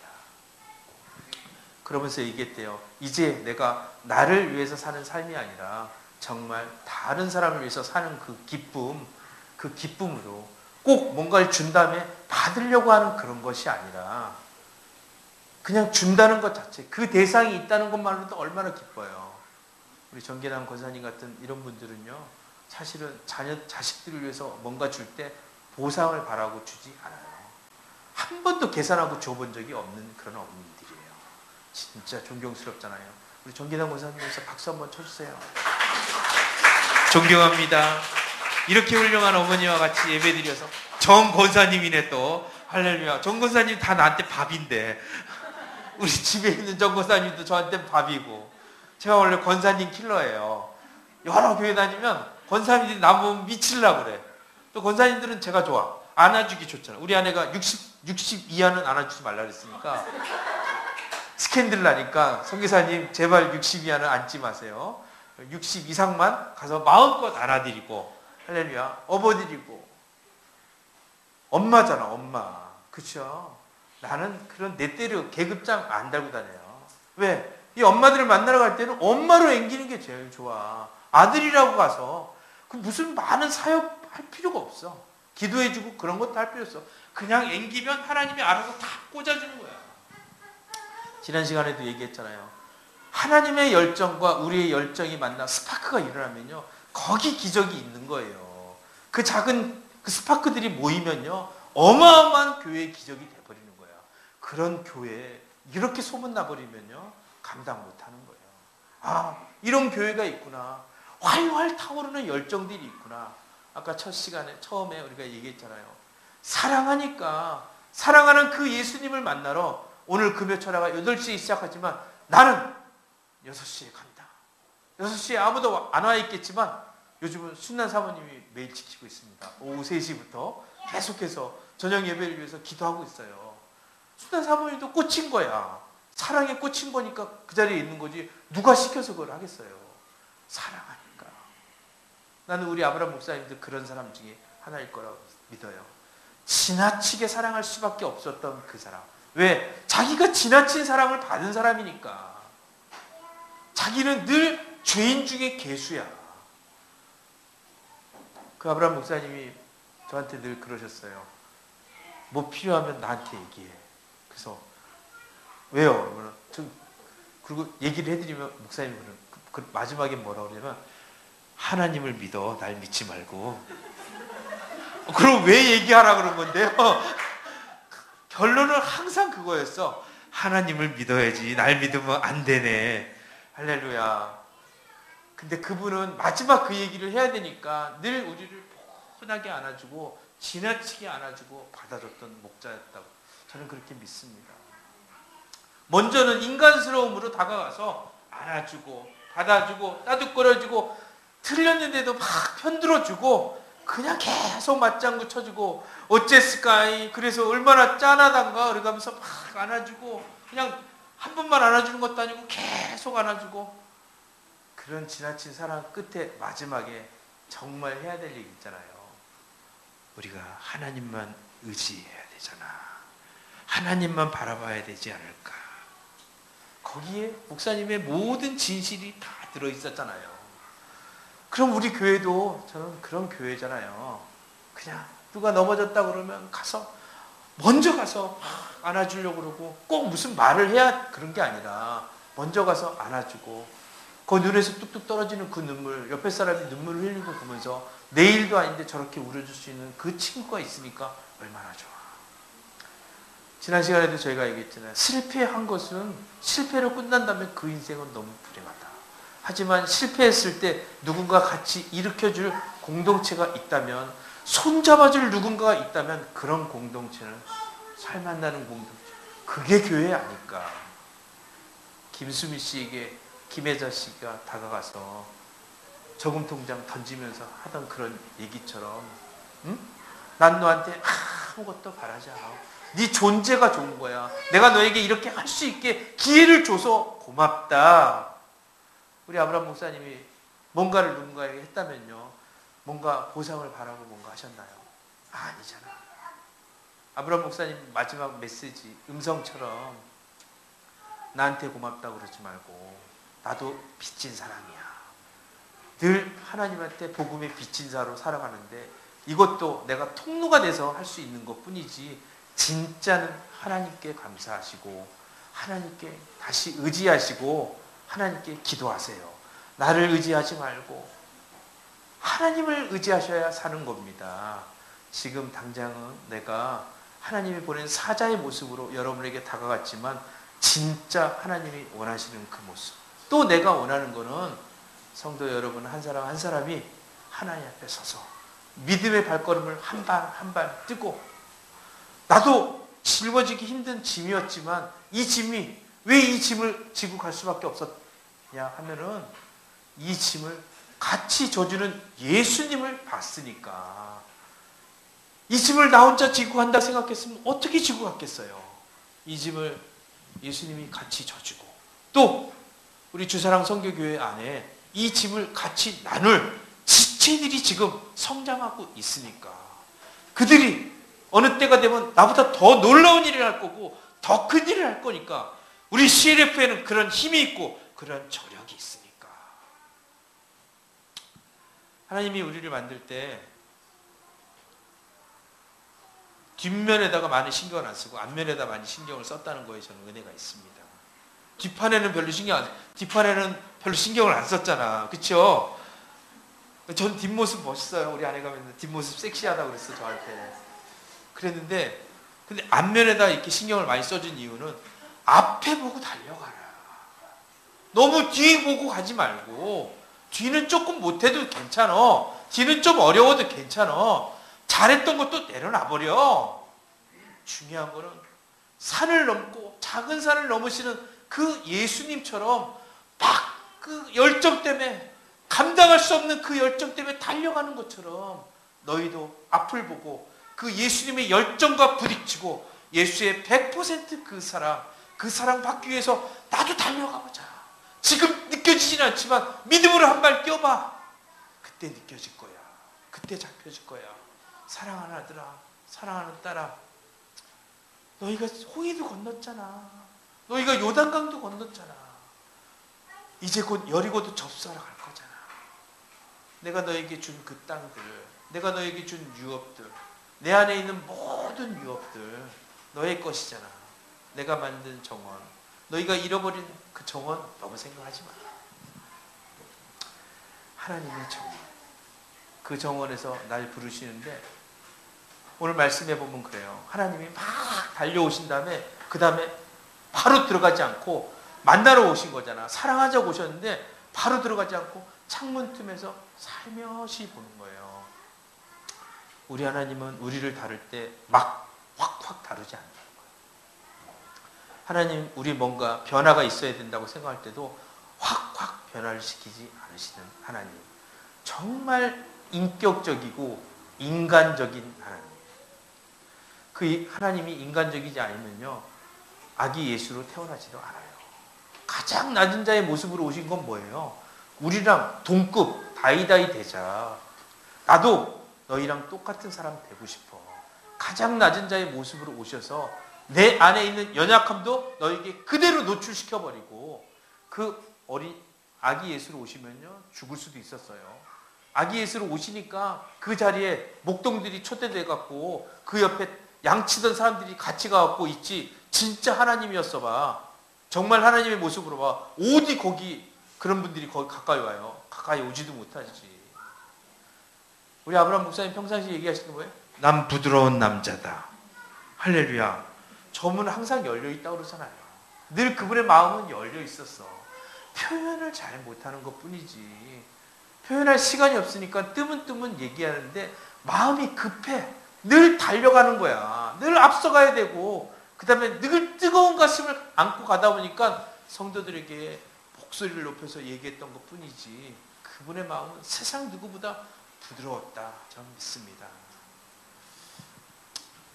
그러면서 얘기했대요. 이제 내가 나를 위해서 사는 삶이 아니라 정말 다른 사람을 위해서 사는 그 기쁨으로 꼭 뭔가를 준 다음에 받으려고 하는 그런 것이 아니라 그냥 준다는 것 자체, 그 대상이 있다는 것만으로도 얼마나 기뻐요. 우리 정계남 권사님 같은 이런 분들은요, 사실은 자식들을 위해서 뭔가 줄 때 보상을 바라고 주지 않아요. 한 번도 계산하고 줘본 적이 없는 그런 어머님들이에요. 진짜 존경스럽잖아요. 우리 정계남 권사님께서 박수 한번 쳐주세요. 존경합니다. 이렇게 훌륭한 어머니와 같이 예배드려서 정 권사님이네 또. 할렐루야. 정 권사님 다 나한테 밥인데 우리 집에 있는 정 권사님도 저한테 밥이고, 제가 원래 권사님 킬러예요. 여러 교회 다니면 권사님들이 나보면 미치려고 그래. 또 권사님들은 제가 좋아. 안아주기 좋잖아. 우리 아내가 60 이하는 안아주지 말라 그랬으니까 스캔들 나니까 성교사님 제발 60 이하는 안지 마세요. 60 이상만 가서 마음껏 안아드리고, 할렐루야, 업어드리고. 엄마잖아, 엄마. 그쵸? 나는 그런 내 때려 계급장 안 달고 다녀요. 왜? 이 엄마들을 만나러 갈 때는 엄마로 앵기는 게 제일 좋아. 아들이라고 가서 그 무슨 많은 사역 할 필요가 없어. 기도해주고 그런 것도 할 필요 없어. 그냥 앵기면 하나님이 알아서 다 꽂아주는 거야. 지난 시간에도 얘기했잖아요. 하나님의 열정과 우리의 열정이 만나 스파크가 일어나면요, 거기 기적이 있는 거예요. 그 작은 그 스파크들이 모이면요, 어마어마한 교회의 기적이 돼버리는 거야. 그런 교회에 이렇게 소문나버리면요, 감당 못하는 거예요. 아, 이런 교회가 있구나. 활활 타오르는 열정들이 있구나. 아까 첫 시간에 처음에 우리가 얘기했잖아요. 사랑하니까, 사랑하는 그 예수님을 만나러 오늘 금요철야가 8시에 시작하지만 나는 6시에 간다. 6시에 아무도 안 와 있겠지만 요즘은 순난 사모님이 매일 지키고 있습니다. 오후 3시부터 계속해서 저녁 예배를 위해서 기도하고 있어요. 순난 사모님도 꽂힌 거야. 사랑에 꽂힌 거니까 그 자리에 있는 거지. 누가 시켜서 그걸 하겠어요. 사랑하니까. 나는 우리 아브라함 목사님도 그런 사람 중에 하나일 거라고 믿어요. 지나치게 사랑할 수밖에 없었던 그 사람. 왜? 자기가 지나친 사랑을 받은 사람이니까. 자기는 늘 죄인 중에 괴수야. 그 아브라함 목사님이 저한테 늘 그러셨어요. 뭐 필요하면 나한테 얘기해. 그래서 왜요? 그리고 얘기를 해드리면 목사님은 그 마지막에 뭐라고 그러냐면, 하나님을 믿어. 날 믿지 말고. 그럼 왜 얘기하라 그런 건데요? 결론은 항상 그거였어. 하나님을 믿어야지. 날 믿으면 안 되네. 할렐루야. 근데 그분은 마지막 그 얘기를 해야 되니까 늘 우리를 포근하게 안아주고 지나치게 안아주고 받아줬던 목자였다고 저는 그렇게 믿습니다. 먼저는 인간스러움으로 다가가서 안아주고 받아주고 따뜻거려주고, 틀렸는데도 막 편들어주고 그냥 계속 맞장구 쳐주고, 어쨌을까? 그래서 얼마나 짠하단가 그러면서 막 안아주고, 그냥 한 번만 안아주는 것도 아니고 계속 안아주고. 그런 지나친 사랑 끝에 마지막에 정말 해야 될 얘기 있잖아요. 우리가 하나님만 의지해야 되잖아. 하나님만 바라봐야 되지 않을까. 거기에 목사님의 모든 진실이 다 들어있었잖아요. 그럼 우리 교회도 저는 그런 교회잖아요. 그냥 누가 넘어졌다 그러면 먼저 가서 안아주려고 그러고, 꼭 무슨 말을 해야 그런 게 아니라 먼저 가서 안아주고, 그 눈에서 뚝뚝 떨어지는 그 눈물, 옆에 사람이 눈물을 흘리고 보면서 내일도 아닌데 저렇게 울어줄 수 있는 그 친구가 있으니까 얼마나 좋아. 지난 시간에도 저희가 얘기했잖아요. 실패한 것은 실패로 끝난다면 그 인생은 너무 불행하다. 하지만 실패했을 때 누군가 같이 일으켜줄 공동체가 있다면, 손잡아줄 누군가가 있다면 그런 공동체는 살만나는 공동체. 그게 교회 아닐까. 김수미 씨에게 김혜자 씨가 다가가서 저금통장 던지면서 하던 그런 얘기처럼, 응? 난 너한테 아무것도 바라지 않아. 네 존재가 좋은 거야. 내가 너에게 이렇게 할 수 있게 기회를 줘서 고맙다. 우리 아브라함 목사님이 뭔가를 누군가에게 했다면요, 뭔가 보상을 바라고 뭔가 하셨나요? 아니잖아. 아브라함 목사님 마지막 메시지 음성처럼, 나한테 고맙다고 그러지 말고 나도 빚진 사람이야. 늘 하나님한테 복음의 빚진 자로 살아가는데, 이것도 내가 통로가 돼서 할 수 있는 것뿐이지, 진짜는 하나님께 감사하시고 하나님께 다시 의지하시고 하나님께 기도하세요. 나를 의지하지 말고 하나님을 의지하셔야 사는 겁니다. 지금 당장은 내가 하나님이 보낸 사자의 모습으로 여러분에게 다가갔지만 진짜 하나님이 원하시는 그 모습, 또 내가 원하는 거는 성도 여러분 한 사람 한 사람이 하나님 앞에 서서 믿음의 발걸음을 한 발 한 발 뛰고, 나도 짊어지기 힘든 짐이었지만 이 짐이 왜 이 짐을 지고 갈 수밖에 없었냐 하면은 이 짐을 같이 져주는 예수님을 봤으니까. 이 짐을 나 혼자 지고 간다 생각했으면 어떻게 지고 갔겠어요. 이 짐을 예수님이 같이 져주고, 또 우리 주사랑 선교교회 안에 이 짐을 같이 나눌 지체들이 지금 성장하고 있으니까, 그들이 어느 때가 되면 나보다 더 놀라운 일을 할 거고 더 큰 일을 할 거니까 우리 CLF에는 그런 힘이 있고 그런 저력이 있으니까. 하나님이 우리를 만들 때 뒷면에다가 많이 신경을 안 쓰고 앞면에다 많이 신경을 썼다는 거에 저는 은혜가 있습니다. 뒷판에는 별로 신경을 안 썼잖아. 그쵸? 전 뒷모습 멋있어요. 우리 아내가 맨날 뒷모습 섹시하다고 그랬어, 저한테. 그랬는데, 근데 앞면에다 이렇게 신경을 많이 써준 이유는 앞에 보고 달려가라. 너무 뒤 보고 가지 말고, 뒤는 조금 못해도 괜찮아. 뒤는 좀 어려워도 괜찮아. 잘했던 것도 내려놔버려. 중요한 거는 산을 넘고 작은 산을 넘으시는 그 예수님처럼 막 그 열정 때문에, 감당할 수 없는 그 열정 때문에 달려가는 것처럼 너희도 앞을 보고 그 예수님의 열정과 부딪히고 예수의 100% 그 사랑 받기 위해서 나도 달려가보자. 지금 느껴지진 않지만 믿음으로 한 발 뛰어봐. 그때 느껴질 거야. 그때 잡혀질 거야. 사랑하는 아들아, 사랑하는 딸아, 너희가 홍해도 건넜잖아. 너희가 요단강도 건넜잖아. 이제 곧 여리고도 접수하러 갈 거잖아. 내가 너에게 준 그 땅들, 내가 너에게 준 유업들, 내 안에 있는 모든 유업들 너의 것이잖아. 내가 만든 정원, 너희가 잃어버린 그 정원 너무 생각하지 마. 하나님의 정원, 그 정원에서 날 부르시는데, 오늘 말씀해 보면 그래요. 하나님이 막 달려오신 다음에 그 다음에 바로 들어가지 않고 만나러 오신 거잖아. 사랑하자고 오셨는데 바로 들어가지 않고 창문 틈에서 살며시 보는 거예요. 우리 하나님은 우리를 다룰 때 막 확확 다루지 않는 거예요. 하나님 우리 뭔가 변화가 있어야 된다고 생각할 때도 확확 변화를 시키지 않으시는 하나님. 정말 인격적이고 인간적인 하나님. 그 하나님이 인간적이지 않으면요, 아기 예수로 태어나지도 않아요. 가장 낮은 자의 모습으로 오신 건 뭐예요? 우리랑 동급 다이다이 되자. 나도 너희랑 똑같은 사람 되고 싶어. 가장 낮은 자의 모습으로 오셔서 내 안에 있는 연약함도 너에게 그대로 노출시켜버리고, 그 어린 아기 예수로 오시면요 죽을 수도 있었어요. 아기 예수로 오시니까 그 자리에 목동들이 초대돼갖고 그 옆에 양치던 사람들이 같이 가갖고 있지. 진짜 하나님이었어 봐. 정말 하나님의 모습으로 봐. 어디 거기 그런 분들이 거기 가까이 와요. 가까이 오지도 못하지. 우리 아브라함 목사님 평상시에 얘기하시는 거 뭐예요? 난 부드러운 남자다. 할렐루야. 저문은 항상 열려있다고 그러잖아요. 늘 그분의 마음은 열려 있었어. 표현을 잘 못하는 것 뿐이지. 표현할 시간이 없으니까 뜨문뜨문 얘기하는데 마음이 급해. 늘 달려가는 거야. 늘 앞서가야 되고, 그 다음에 늘 뜨거운 가슴을 안고 가다 보니까 성도들에게 목소리를 높여서 얘기했던 것 뿐이지, 그분의 마음은 세상 누구보다 부드러웠다. 저는 믿습니다.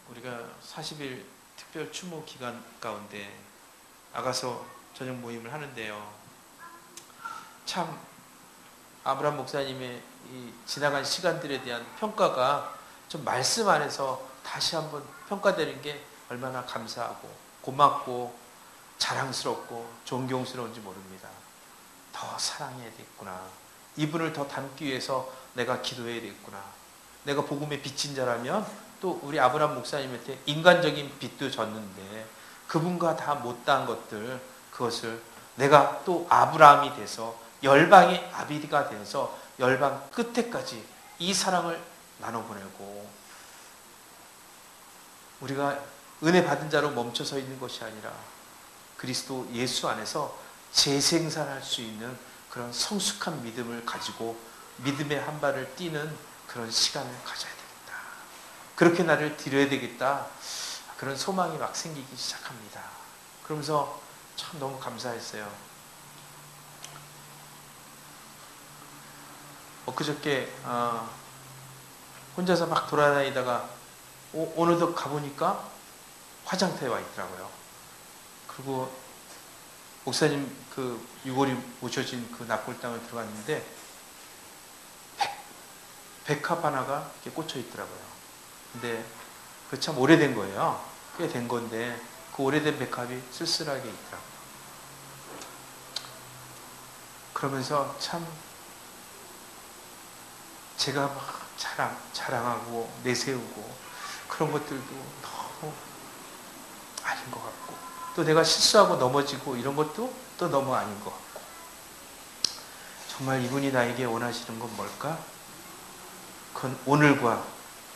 우리가 40일 특별 추모 기간 가운데 아가서 저녁 모임을 하는데요, 참 아브라함 목사님의 이 지나간 시간들에 대한 평가가 좀 말씀 안에서 다시 한번 평가되는 게 얼마나 감사하고 고맙고 자랑스럽고 존경스러운지 모릅니다. 더 사랑해야 되겠구나. 이분을 더 닮기 위해서 내가 기도해야 되겠구나. 내가 복음의 빛인 자라면 또 우리 아브라함 목사님한테 인간적인 빛도 졌는데 그분과 다 못다한 것들, 그것을 내가 또 아브라함이 돼서 열방의 아비가 되어서 열방 끝에까지 이 사랑을 나눠보내고, 우리가 은혜 받은 자로 멈춰서 있는 것이 아니라 그리스도 예수 안에서 재생산할 수 있는 그런 성숙한 믿음을 가지고 믿음의 한 발을 뛰는 그런 시간을 가져야 되겠다. 그렇게 나를 드려야 되겠다. 그런 소망이 막 생기기 시작합니다. 그러면서 참 너무 감사했어요. 엊그저께 혼자서 막 돌아다니다가 어느덧 가보니까 화장터에 와 있더라고요. 그리고 목사님 그 유골이 묻혀진 그 납골당을 들어갔는데 백합 하나가 이렇게 꽂혀 있더라고요. 근데 그 참 오래된 거예요. 꽤 된 건데 그 오래된 백합이 쓸쓸하게 있더라고요. 그러면서 참 제가 막 자랑하고 내세우고 그런 것들도 너무 아닌 것 같고, 또 내가 실수하고 넘어지고 이런 것도 또 너무 아닌 것 같고, 정말 이분이 나에게 원하시는 건 뭘까? 그건 오늘과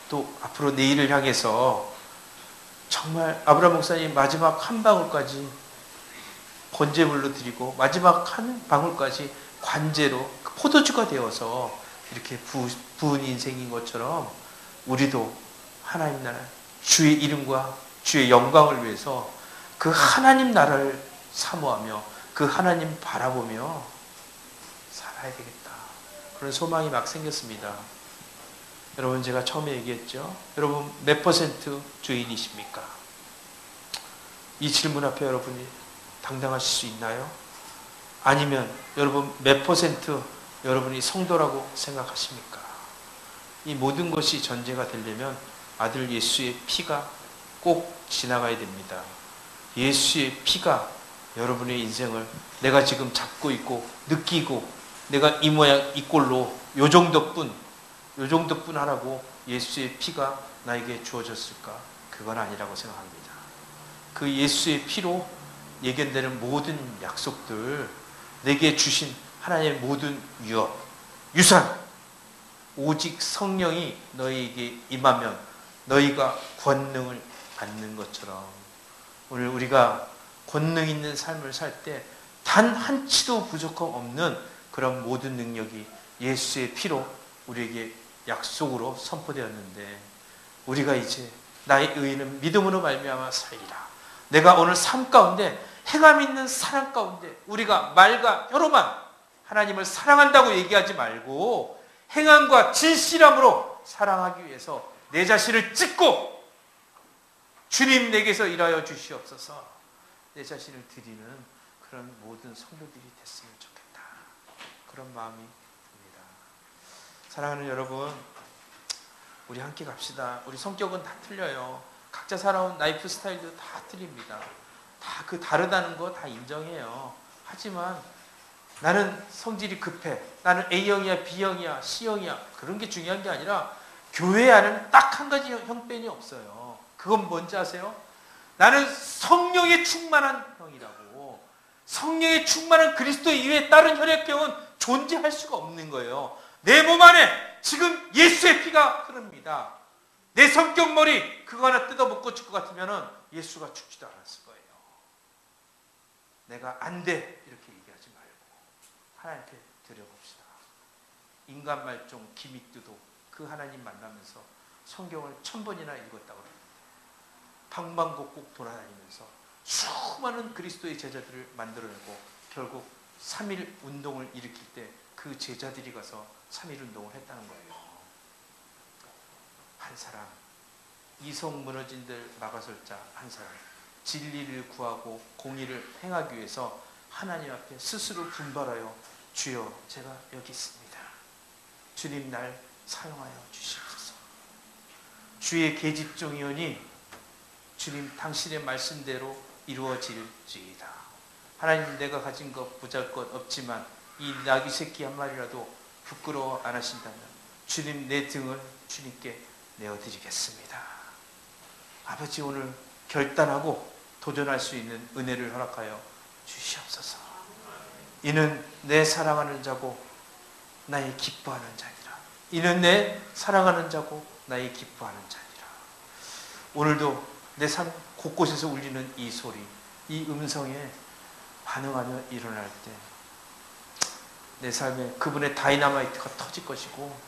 또 앞으로 내일을 향해서 정말 아브라함 목사님 마지막 한 방울까지 번제물로 드리고 마지막 한 방울까지 관제로 포도주가 되어서 이렇게 부은 인생인 것처럼 우리도 하나님 나라 주의 이름과 주의 영광을 위해서 그 하나님 나라를 사모하며 그 하나님 바라보며 살아야 되겠다. 그런 소망이 막 생겼습니다. 여러분, 제가 처음에 얘기했죠. 여러분 몇 퍼센트 주인이십니까? 이 질문 앞에 여러분이 당당하실 수 있나요? 아니면 여러분 몇 퍼센트 여러분이 성도라고 생각하십니까? 이 모든 것이 전제가 되려면 아들 예수의 피가 꼭 지나가야 됩니다. 예수의 피가 여러분의 인생을 내가 지금 잡고 있고 느끼고 내가 이 모양 이 꼴로 요 정도뿐 하라고 예수의 피가 나에게 주어졌을까? 그건 아니라고 생각합니다. 그 예수의 피로 예견되는 모든 약속들, 내게 주신 하나님의 모든 유산, 오직 성령이 너희에게 임하면 너희가 권능을 받는 것처럼, 오늘 우리가 권능 있는 삶을 살 때 단 한치도 부족함 없는 그런 모든 능력이 예수의 피로 우리에게 약속으로 선포되었는데, 우리가 이제 나의 의인은 믿음으로 말미암아 살리라. 내가 오늘 삶 가운데 행함 있는 사랑 가운데 우리가 말과 혀로만 하나님을 사랑한다고 얘기하지 말고 행함과 진실함으로 사랑하기 위해서 내 자신을 찢고 주님 내게서 일하여 주시옵소서, 내 자신을 드리는 그런 모든 성도들이 됐으면 좋겠다. 그런 마음이 듭니다. 사랑하는 여러분, 우리 함께 갑시다. 우리 성격은 다 틀려요. 각자 살아온 라이프 스타일도 다 틀립니다. 다 그 다르다는 거 다 인정해요. 하지만 나는 성질이 급해, 나는 A형이야 B형이야 C형이야, 그런 게 중요한 게 아니라 교회 안에는 딱 한 가지 형편이 없어요. 그건 뭔지 아세요? 나는 성령에 충만한 형이라고. 성령에 충만한 그리스도 이외에 다른 혈액형은 존재할 수가 없는 거예요. 내 몸 안에 지금 예수의 피가 흐릅니다. 내 성격 머리 그거 하나 뜯어먹고 줄 것 같으면 예수가 죽지도 않았을 거예요. 내가 안 돼 이렇게 얘기하지 말고 하나님께 드려봅시다. 인간 말종 기믹두도 그 하나님 만나면서 성경을 1000번이나 읽었다고 합니다. 방방곡곡 돌아다니면서 수많은 그리스도의 제자들을 만들어내고 결국 3.1 운동을 일으킬 때 그 제자들이 가서 3.1 운동을 했다는 거예요. 한 사람, 이성 무너진 들 막아설 자 한 사람, 진리를 구하고 공의를 행하기 위해서 하나님 앞에 스스로 분발하여 주여 제가 여기 있습니다. 주님 날 사용하여 주시옵소서. 주의 계집종이오니 주님 당신의 말씀대로 이루어질지이다. 하나님 내가 가진 것 보잘것 없지만 이 나귀 새끼 한 마리라도 부끄러워 안 하신다면 주님 내 등을 주님께 내어드리겠습니다. 아버지 오늘 결단하고 도전할 수 있는 은혜를 허락하여 주시옵소서. 이는 내 사랑하는 자고 나의 기뻐하는 자니라. 이는 내 사랑하는 자고 나의 기뻐하는 자니라. 오늘도 내 삶 곳곳에서 울리는 이 소리, 이 음성에 반응하며 일어날 때 내 삶에 그분의 다이나마이트가 터질 것이고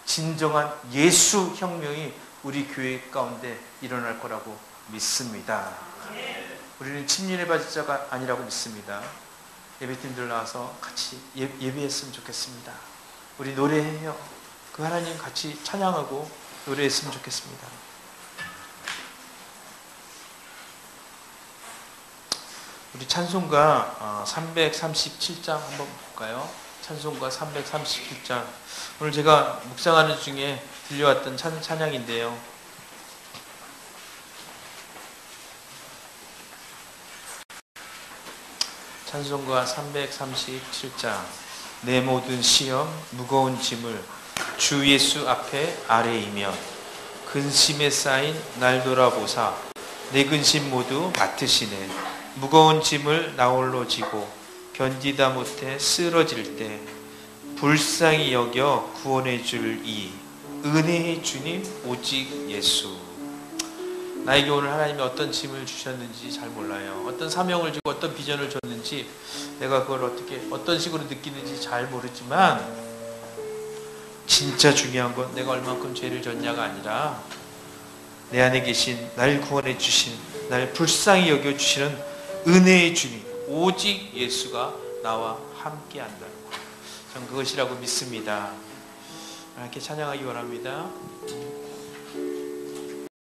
진정한 예수 혁명이 우리 교회 가운데 일어날 거라고 믿습니다. 우리는 침륜에 빠질 자가 아니라고 믿습니다. 예배팀들 나와서 같이 예배했으면 좋겠습니다. 우리 노래해요. 그 하나님 같이 찬양하고 노래했으면 좋겠습니다. 우리 찬송가 337장 한번 볼까요? 찬송가 337장. 오늘 제가 묵상하는 중에 들려왔던 찬양인데요. 찬송가 337장. 내 모든 시험 무거운 짐을 주 예수 앞에 아뢰이며 근심에 쌓인 날 돌아보사 내 근심 모두 맡으시네. 무거운 짐을 나 홀로 지고 견디다 못해 쓰러질 때 불쌍히 여겨 구원해 줄 이 은혜의 주님 오직 예수. 나에게 오늘 하나님이 어떤 짐을 주셨는지 잘 몰라요. 어떤 사명을 주고 어떤 비전을 줬는지 내가 그걸 어떤 식으로 느끼는지 잘 모르지만 진짜 중요한 건 내가 얼만큼 죄를 졌냐가 아니라 내 안에 계신 날 구원해 주신, 날 불쌍히 여겨 주시는 은혜의 주님 오직 예수가 나와 함께 한다는 것, 전 그것이라고 믿습니다. 이렇게 찬양하기 원합니다.